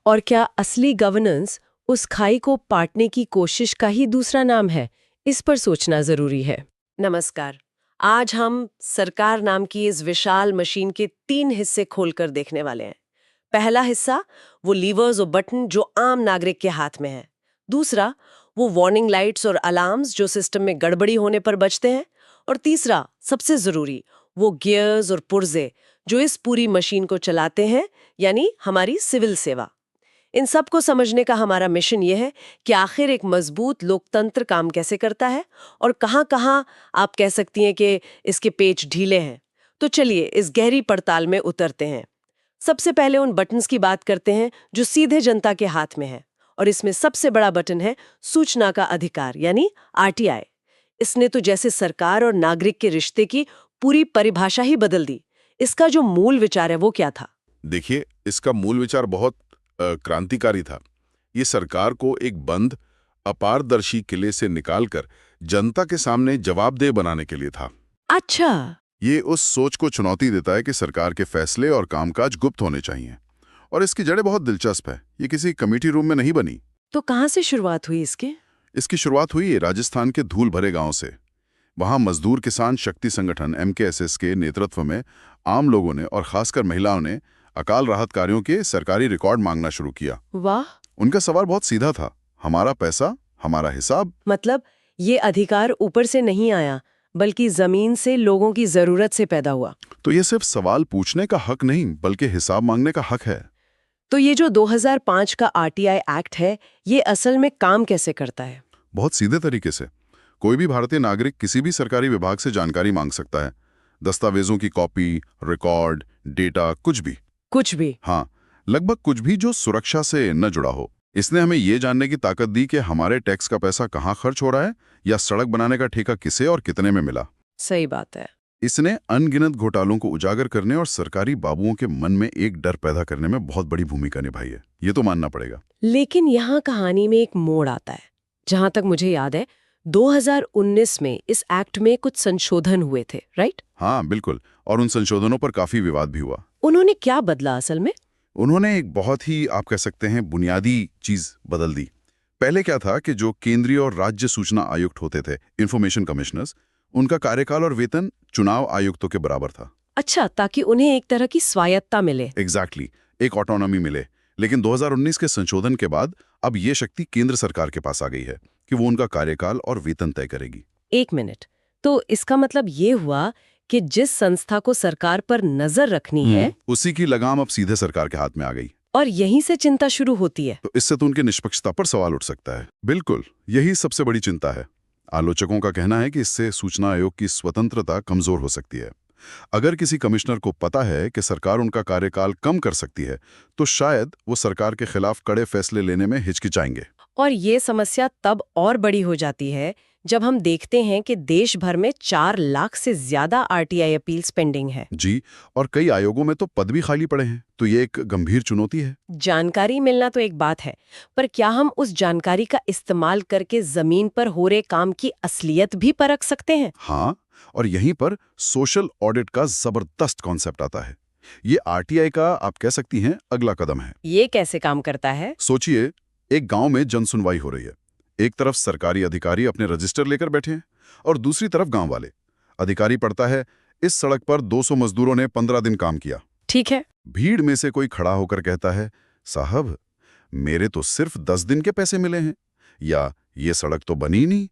और क्या असली गवर्नेंस उस खाई को पाटने की कोशिश का ही दूसरा नाम है? इस पर सोचना जरूरी है। नमस्कार। आज हम सरकार नाम की इस विशाल मशीन के 3 हिस्से खोलकर देखने वाले हैं। पहला हिस्सा वो लीवर्स और बटन जो आम नागरिक के हाथ में है। दूसरा वो वार्निंग लाइट्स और अलार्म्स जो सिस्टम में गड़बड़ी होने पर बजते हैं। और तीसरा, सबसे जरूरी, वो गियर्स और पुर्जे जो इस पूरी मशीन को चलाते हैं, यानी हमारी सिविल सेवा। इन सब को समझने का हमारा मिशन ये है कि आखिर एक मजबूत लोकतंत्र काम कैसे करता है और कहाँ-कहाँ आप कह सकती हैं कि इसके पेच ढीले हैं। तो चलिए इस गहरी पड़ताल में उतरते हैं। सबसे पहले उन बटन्स की बात करते हैं जो सीधे जनता के हाथ में है, और इसमें सबसे बड़ा बटन है सूचना का अधिकार, यानी RTI। इसने तो जैसे सरकार और नागरिक के रिश्ते की पूरी परिभाषा ही बदल दी। इसका जो मूल विचार है वो क्या था? देखिए, इसका मूल विचार बहुत क्रांतिकारी था। ये सरकार को एक बंद, अपारदर्शी किले से निकालकर जनता के सामने जवाबदेह बनाने के लिए था। अच्छा। ये उस सोच को चुनौती देता है कि सरकार के फैसले और कामकाज गुप्त होने चाहिए। और इसकी जड़ें बहुत दिलचस्प है। ये किसी कमेटी रूम में नहीं बनी। तो कहाँ से शुरुआत हुई इसके? इसकी शुरुआत हुई राजस्थान के धूल भरे गांव से। वहां मजदूर किसान शक्ति संगठन MKSS के नेतृत्व में आम लोगों ने और खासकर महिलाओं ने अकाल राहत कार्यों के सरकारी रिकॉर्ड मांगना शुरू किया। वाह। उनका सवाल बहुत सीधा था, हमारा पैसा, हमारा हिसाब। मतलब ये अधिकार ऊपर से नहीं आया, बल्कि जमीन से लोगों की जरूरत से पैदा हुआ। तो ये सिर्फ सवाल पूछने का हक नहीं, बल्कि हिसाब मांगने का हक है। तो ये जो 2005 का RTI एक्ट है, ये असल में काम कैसे करता है? बहुत सीधे तरीके से कोई भी भारतीय नागरिक किसी भी सरकारी विभाग से जानकारी मांग सकता है। दस्तावेजों की कॉपी, रिकॉर्ड, डेटा, कुछ भी। कुछ भी? हाँ, लगभग कुछ भी जो सुरक्षा से न जुड़ा हो। इसने हमें ये जानने की ताकत दी कि हमारे टैक्स का पैसा कहाँ खर्च हो रहा है, या सड़क बनाने का ठेका किसे और कितने में मिला। सही बात है। इसने अनगिनत घोटालों को उजागर करने और सरकारी बाबुओं के मन में एक डर पैदा करने में बहुत बड़ी भूमिका निभाई है। ये तो मानना पड़ेगा। लेकिन यहाँ कहानी में एक मोड़ आता है। जहां तक मुझे याद है, 2019 में इस एक्ट में कुछ संशोधन हुए थे, राइट? हाँ, बिल्कुल। और उन संशोधनों पर काफी विवाद भी हुआ। उन्होंने क्या बदला असल में? उन्होंने एक बहुत ही, आप कह सकते हैं, बुनियादी चीज बदल दी। पहले क्या था कि जो केंद्रीय और राज्य सूचना आयुक्त होते थे, इंफॉर्मेशन कमिश्नर्स, उनका कार्यकाल और वेतन चुनाव आयुक्तों के बराबर था। अच्छा, ताकि उन्हें एक तरह की स्वायत्ता मिले। एग्जैक्टली, एक ऑटोनॉमी मिले। लेकिन 2019 के संशोधन के बाद अब ये शक्ति केंद्र सरकार के पास आ गई है कि वो उनका कार्यकाल और वेतन तय करेगी। 1 मिनट, तो इसका मतलब ये हुआ कि जिस संस्था को सरकार पर नजर रखनी है, उसी की लगाम अब सीधे सरकार के हाथ में आ गई। और यहीं से चिंता शुरू होती है। तो इससे तो उनकी निष्पक्षता पर सवाल उठ सकता है। बिल्कुल, यही सबसे बड़ी चिंता है। आलोचकों का कहना है कि इससे सूचना आयोग की स्वतंत्रता कमजोर हो सकती है। अगर किसी कमिश्नर को पता है कि सरकार उनका कार्यकाल कम कर सकती है, तो शायद वो सरकार के खिलाफ कड़े फैसले लेने में हिचकिचाएंगे। और ये समस्या तब और बड़ी हो जाती है जब हम देखते हैं कि देश भर में 4 लाख से ज्यादा RTI अपील्स पेंडिंग है। जी, और कई आयोगों में तो पद भी खाली पड़े हैं। तो ये एक गंभीर चुनौती है। जानकारी मिलना तो एक बात है, पर क्या हम उस जानकारी का इस्तेमाल करके जमीन पर हो रहे काम की असलियत भी परख सकते हैं? हाँ, और यहीं पर सोशल ऑडिट का जबरदस्त कॉन्सेप्ट आता है। ये RTI का, आप कह सकती हैं, अगला कदम है। ये कैसे काम करता है? सोचिए, एक गांव में जनसुनवाई हो रही है। एक तरफ सरकारी अधिकारी अपने रजिस्टर लेकर बैठे हैं और दूसरी तरफ गांव वाले। अधिकारी पढ़ता है, इस सड़क पर 200 मजदूरों ने 15 दिन काम किया। ठीक है। भीड़ में से कोई खड़ा होकर कहता है, साहब, मेरे तो सिर्फ 10 दिन के पैसे मिले हैं, या ये सड़क तो बनी नहीं।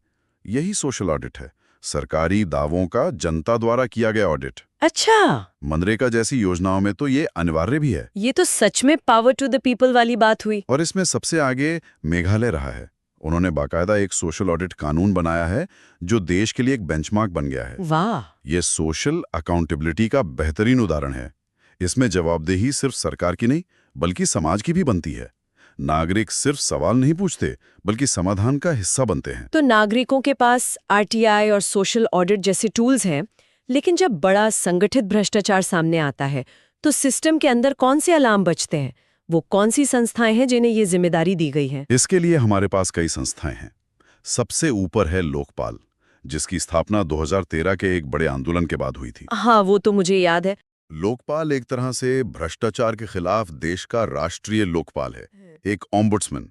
यही सोशल ऑडिट है, सरकारी दावों का जनता द्वारा किया गया ऑडिट। अच्छा, मनरेगा जैसी योजनाओं में तो ये अनिवार्य भी है। ये तो सच में पावर टू द पीपल वाली बात हुई। और इसमें सबसे आगे मेघालय रहा है। उन्होंने बाकायदा एक सोशल ऑडिट कानून बनाया है जो देश के लिए एक बेंचमार्क बन गया है। वाह। ये सोशल अकाउंटेबिलिटी का बेहतरीन उदाहरण है। इसमें जवाबदेही सिर्फ सरकार की नहीं, बल्कि समाज की भी बनती है। नागरिक सिर्फ सवाल नहीं पूछते बल्कि समाधान का हिस्सा बनते हैं। तो नागरिकों के पास आरटीआई और सोशल ऑडिट जैसे टूल्स हैं, लेकिन जब बड़ा संगठित भ्रष्टाचार सामने आता है तो सिस्टम के अंदर कौन से अलार्म बजते हैं? वो कौन सी संस्थाएं हैं जिन्हें ये जिम्मेदारी दी गई है? इसके लिए हमारे पास कई संस्थाएं हैं। सबसे ऊपर है लोकपाल, जिसकी स्थापना 2013 के एक बड़े आंदोलन के बाद हुई थी। हाँ, वो तो मुझे याद है। लोकपाल एक तरह से भ्रष्टाचार के खिलाफ देश का राष्ट्रीय लोकपाल है, एक ओम्बुड्समैन।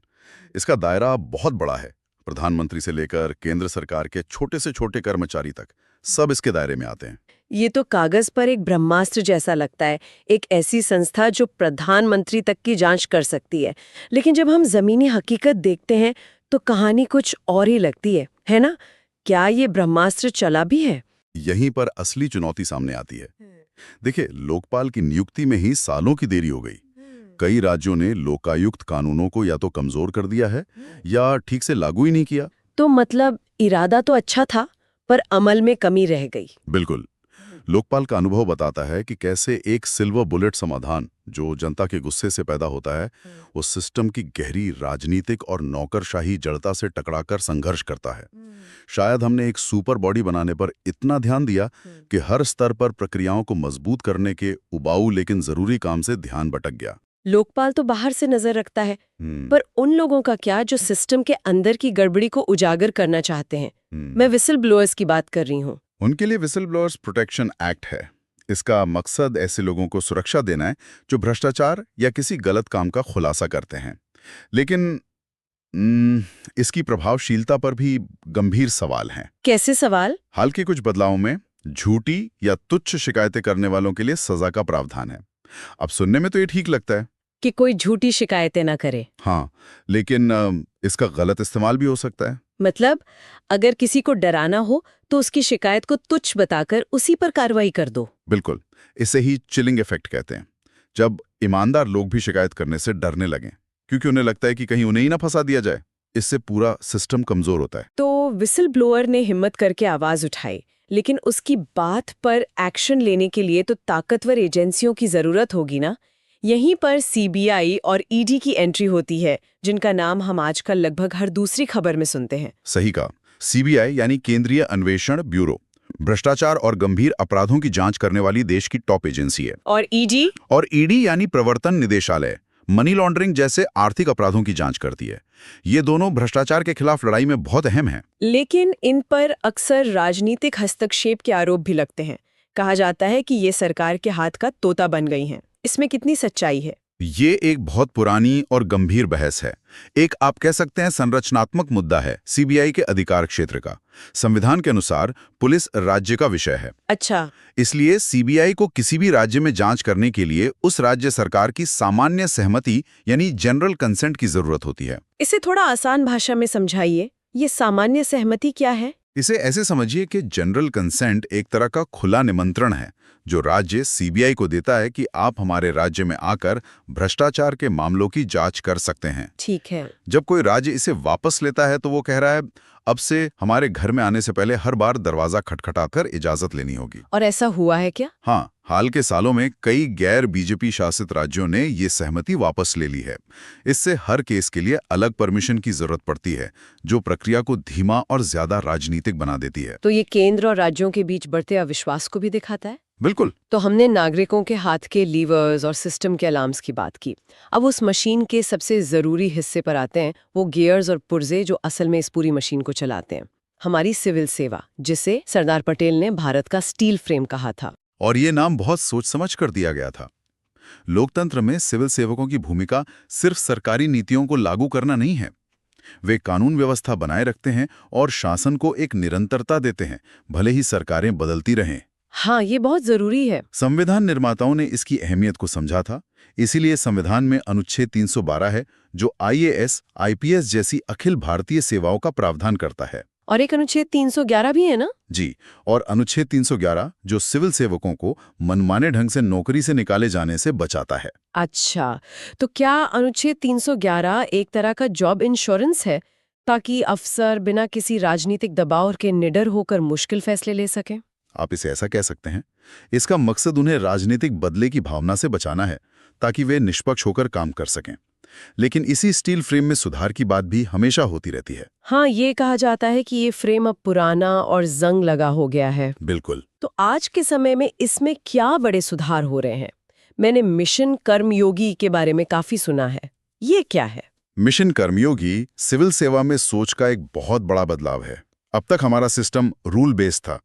इसका दायरा बहुत बड़ा है, प्रधानमंत्री से लेकर केंद्र सरकार के छोटे से छोटे कर्मचारी तक सब इसके दायरे में आते हैं। ये तो कागज पर एक ब्रह्मास्त्र जैसा लगता है, एक ऐसी संस्था जो प्रधानमंत्री तक की जांच कर सकती है। लेकिन जब हम जमीनी हकीकत देखते हैं तो कहानी कुछ और ही लगती है ना? क्या ये ब्रह्मास्त्र चला भी है? यहीं पर असली चुनौती सामने आती है। देखिए, लोकपाल की नियुक्ति में ही सालों की देरी हो गई। कई राज्यों ने लोकायुक्त कानूनों को या तो कमजोर कर दिया है या ठीक से लागू ही नहीं किया। तो मतलब इरादा तो अच्छा था, पर अमल में कमी रह गई। बिल्कुल। लोकपाल का अनुभव बताता है कि कैसे एक सिल्वर बुलेट समाधान जो जनता के गुस्से से पैदा होता है, वो सिस्टम की गहरी राजनीतिक और नौकरशाही जड़ता से टकराकर संघर्ष करता है। शायद हमने एक सुपर बॉडी बनाने पर इतना ध्यान दिया कि हर स्तर पर प्रक्रियाओं को मजबूत करने के उबाऊ लेकिन जरूरी काम से ध्यान भटक गया। लोकपाल तो बाहर से नजर रखता है, पर उन लोगों का क्या जो सिस्टम के अंदर की गड़बड़ी को उजागर करना चाहते हैं? मैं विसल ब्लोअर्स की बात कर रही हूँ। उनके लिए विसल ब्लोअर्स प्रोटेक्शन एक्ट है। इसका मकसद ऐसे लोगों को सुरक्षा देना है जो भ्रष्टाचार या किसी गलत काम का खुलासा करते हैं। लेकिन इसकी प्रभावशीलता पर भी गंभीर सवाल हैं। कैसे सवाल? हाल के कुछ बदलावों में झूठी या तुच्छ शिकायतें करने वालों के लिए सजा का प्रावधान है। अब सुनने में तो ये ठीक लगता है कि कोई झूठी शिकायतें ना करे। हाँ, लेकिन इसका गलत इस्तेमाल भी हो सकता है। मतलब अगर किसी को डराना हो तो उसकी शिकायत को तुच्छ बताकर उसी पर कार्रवाई कर दो। बिल्कुल, इसे ही चिलिंग इफेक्ट कहते हैं। जब ईमानदार लोग भी शिकायत करने से डरने लगें क्योंकि उन्हें लगता है कि कहीं उन्हें ही ना फंसा दिया जाए, इससे पूरा सिस्टम कमजोर होता है। तो विसल ब्लोअर ने हिम्मत करके आवाज उठाई, लेकिन उसकी बात पर एक्शन लेने के लिए तो ताकतवर एजेंसियों की जरूरत होगी ना? यहीं पर सीबीआई और ईडी की एंट्री होती है, जिनका नाम हम आजकल लगभग हर दूसरी खबर में सुनते हैं। सही कहा। सीबीआई यानी केंद्रीय अन्वेषण ब्यूरो भ्रष्टाचार और गंभीर अपराधों की जांच करने वाली देश की टॉप एजेंसी है। और ईडी? और ईडी यानी प्रवर्तन निदेशालय मनी लॉन्ड्रिंग जैसे आर्थिक अपराधों की जांच करती है। ये दोनों भ्रष्टाचार के खिलाफ लड़ाई में बहुत अहम हैं। लेकिन इन पर अक्सर राजनीतिक हस्तक्षेप के आरोप भी लगते हैं। कहा जाता है कि ये सरकार के हाथ का तोता बन गई हैं। इसमें कितनी सच्चाई है? ये एक बहुत पुरानी और गंभीर बहस है। एक आप कह सकते हैं संरचनात्मक मुद्दा है सीबीआई के अधिकार क्षेत्र का। संविधान के अनुसार पुलिस राज्य का विषय है। अच्छा। इसलिए सीबीआई को किसी भी राज्य में जांच करने के लिए उस राज्य सरकार की सामान्य सहमति यानी जनरल कंसेंट की जरूरत होती है। इसे थोड़ा आसान भाषा में समझाइए, ये सामान्य सहमति क्या है? इसे ऐसे समझिए कि जनरल कंसेंट एक तरह का खुला निमंत्रण है जो राज्य सीबीआई को देता है कि आप हमारे राज्य में आकर भ्रष्टाचार के मामलों की जांच कर सकते हैं। ठीक है। जब कोई राज्य इसे वापस लेता है तो वो कह रहा है अब से हमारे घर में आने से पहले हर बार दरवाजा खटखटाकर इजाजत लेनी होगी। और ऐसा हुआ है क्या? हाँ, हाल के सालों में कई गैर बीजेपी शासित राज्यों ने ये सहमति वापस ले ली है। इससे हर केस के लिए अलग परमिशन की जरूरत पड़ती है, जो प्रक्रिया को धीमा और ज्यादा राजनीतिक बना देती है। तो ये केंद्र और राज्यों के बीच बढ़ते अविश्वास को भी दिखाता है। बिल्कुल। तो हमने नागरिकों के हाथ के लीवर्स और सिस्टम के अलार्म्स की बात की। अब उस मशीन के सबसे जरूरी हिस्से पर आते हैं, वो गियर्स और पुर्जे जो असल में इस पूरी मशीन को चलाते हैं। हमारी सिविल सेवा, जिसे सरदार पटेल ने भारत का स्टील फ्रेम कहा था। और ये नाम बहुत सोच समझ कर दिया गया था। लोकतंत्र में सिविल सेवकों की भूमिका सिर्फ सरकारी नीतियों को लागू करना नहीं है। वे कानून व्यवस्था बनाए रखते हैं और शासन को एक निरंतरता देते हैं, भले ही सरकारें बदलती रहें। हाँ, ये बहुत जरूरी है। संविधान निर्माताओं ने इसकी अहमियत को समझा था। इसीलिए संविधान में अनुच्छेद 312 है जो आईएएस, आईपीएस जैसी अखिल भारतीय सेवाओं का प्रावधान करता है। और एक अनुच्छेद 311 भी है ना? जी, और अनुच्छेद 311 जो सिविल सेवकों को मनमाने ढंग से नौकरी से निकाले जाने से बचाता है। अच्छा, तो क्या अनुच्छेद 311 एक तरह का जॉब इंश्योरेंस है, ताकि अफसर बिना किसी राजनीतिक दबाव के निडर होकर मुश्किल फैसले ले सकें? आप इसे ऐसा कह सकते हैं। इसका मकसद उन्हें राजनीतिक बदले की भावना से बचाना है, ताकि वे निष्पक्ष होकर काम कर सकें। लेकिन इसी स्टील फ्रेम में सुधार की बात भी हमेशा होती रहती है। हाँ, ये कहा जाता है कि ये फ्रेम अब पुराना और जंग लगा हो गया है। बिल्कुल। तो आज के समय में इसमें क्या बड़े सुधार हो रहे हैं? मैंने मिशन कर्मयोगी के बारे में काफी सुना है। ये क्या है? मिशन कर्मयोगी सिविल सेवा में सोच का एक बहुत बड़ा बदलाव है। अब तक हमारा सिस्टम रूल बेस्ड था,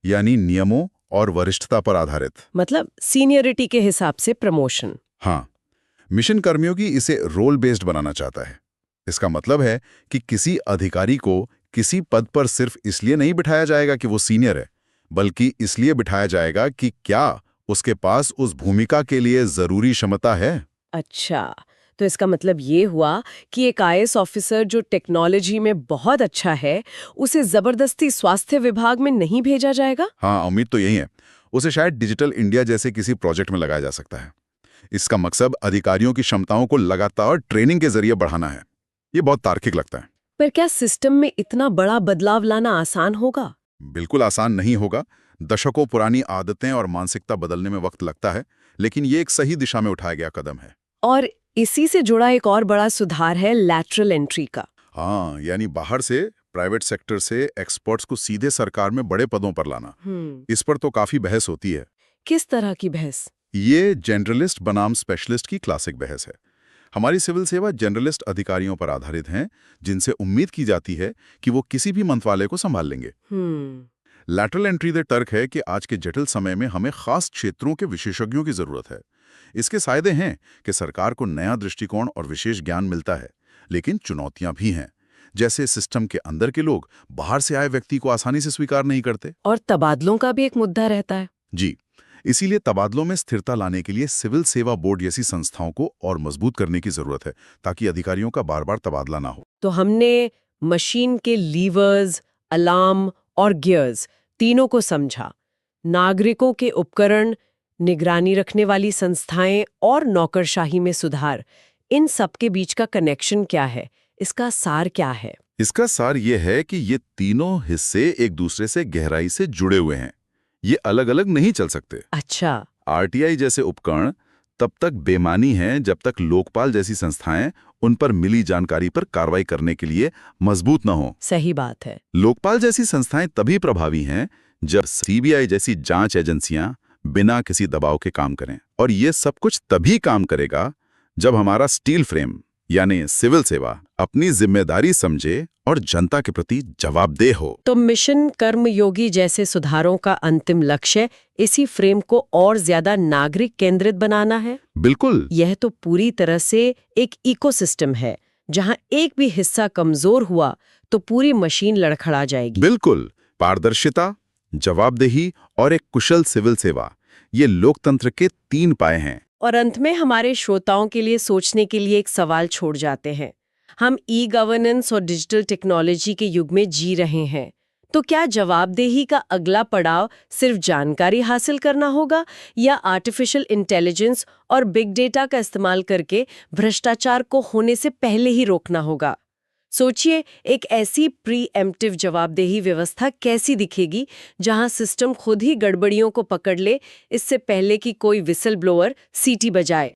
यानी नियमों और वरिष्ठता पर आधारित। मतलब सीनियरिटी के हिसाब से प्रमोशन। हाँ, मिशन कर्मयोगी इसे रोल बेस्ड बनाना चाहता है। इसका मतलब है कि किसी अधिकारी को किसी पद पर सिर्फ इसलिए नहीं बिठाया जाएगा कि वो सीनियर है, बल्कि इसलिए बिठाया जाएगा कि क्या उसके पास उस भूमिका के लिए जरूरी क्षमता है। अच्छा, तो इसका मतलब ये हुआ कि एक आईएएस ऑफिसर जो टेक्नोलॉजी में बहुत अच्छा है, उसे जबरदस्ती स्वास्थ्य विभाग में नहीं भेजा जाएगा? हाँ, उम्मीद तो यही है। उसे शायद डिजिटल इंडिया जैसे किसी प्रोजेक्ट में लगाया जा सकता है। इसका मकसद अधिकारियों की क्षमताओं को लगातार ट्रेनिंग के जरिए बढ़ाना है। ये बहुत तार्किक लगता है। पर क्या सिस्टम में इतना बड़ा बदलाव लाना आसान होगा? बिल्कुल आसान नहीं होगा। दशकों पुरानी आदतें और मानसिकता बदलने में वक्त लगता है, लेकिन ये एक सही दिशा में उठाया गया कदम है। और इसी से जुड़ा एक और बड़ा सुधार है लैटरल एंट्री का। हाँ, यानी बाहर से, प्राइवेट सेक्टर से एक्सपर्ट्स को सीधे सरकार में बड़े पदों पर लाना। इस पर तो काफी बहस होती है। किस तरह की बहस? ये जनरलिस्ट बनाम स्पेशलिस्ट की क्लासिक बहस है। हमारी सिविल सेवा जनरलिस्ट अधिकारियों पर आधारित हैं, जिनसे उम्मीद की जाती है कि वो किसी भी मंत्रालय को संभाल लेंगे। लैटरल एंट्री दे तर्क है कि आज के जटिल समय में हमें खास क्षेत्रों के विशेषज्ञों की जरूरत है। इसके फायदे हैं कि सरकार को नया दृष्टिकोण और विशेष ज्ञान मिलता है, लेकिन चुनौतियां भी हैं, जैसे सिस्टम के अंदर के लोग बाहर से आए व्यक्ति को आसानी से स्वीकार नहीं करते। और तबादलों का भी एक मुद्दा रहता है। जी, इसीलिए तबादलों में स्थिरता लाने के लिए सिविल सेवा बोर्ड जैसी संस्थाओं को और मजबूत करने की जरूरत है, ताकि अधिकारियों का बार बार तबादला ना हो। तो हमने मशीन के लीवर्स, अलार्म और गियर्स तीनों को समझा। नागरिकों के उपकरण, निगरानी रखने वाली संस्थाएं और नौकरशाही में सुधार, इन सब के बीच का कनेक्शन क्या है? इसका सार क्या है? इसका सार ये है कि ये तीनों हिस्से एक दूसरे से गहराई से जुड़े हुए हैं। ये अलग अलग नहीं चल सकते। अच्छा। आरटीआई जैसे उपकरण तब तक बेमानी हैं जब तक लोकपाल जैसी संस्थाएं उन पर मिली जानकारी पर कार्रवाई करने के लिए मजबूत न हो। सही बात है। लोकपाल जैसी संस्थाएं तभी प्रभावी हैं जब सीबीआई जैसी जांच एजेंसियां बिना किसी दबाव के काम करें। और ये सब कुछ तभी काम करेगा जब हमारा स्टील फ्रेम यानी सिविल सेवा अपनी जिम्मेदारी समझे और जनता के प्रति जवाबदेह हो। तो मिशन कर्मयोगी जैसे सुधारों का अंतिम लक्ष्य इसी फ्रेम को और ज्यादा नागरिक केंद्रित बनाना है। बिल्कुल। यह तो पूरी तरह से एक इकोसिस्टम है, जहां एक भी हिस्सा कमजोर हुआ तो पूरी मशीन लड़खड़ा जाएगी। बिल्कुल। पारदर्शिता, जवाबदेही और एक कुशल सिविल सेवा, ये लोकतंत्र के 3 पाए हैं। और अंत में हमारे श्रोताओं के लिए सोचने के लिए एक सवाल छोड़ जाते हैं। हम ई गवर्नेंस और डिजिटल टेक्नोलॉजी के युग में जी रहे हैं, तो क्या जवाबदेही का अगला पड़ाव सिर्फ जानकारी हासिल करना होगा, या आर्टिफिशियल इंटेलिजेंस और बिग डेटा का इस्तेमाल करके भ्रष्टाचार को होने से पहले ही रोकना होगा? सोचिए, एक ऐसी प्रीएम्प्टिव जवाबदेही व्यवस्था कैसी दिखेगी, जहां सिस्टम खुद ही गड़बड़ियों को पकड़ ले, इससे पहले कि कोई विसल ब्लोअर सीटी बजाए।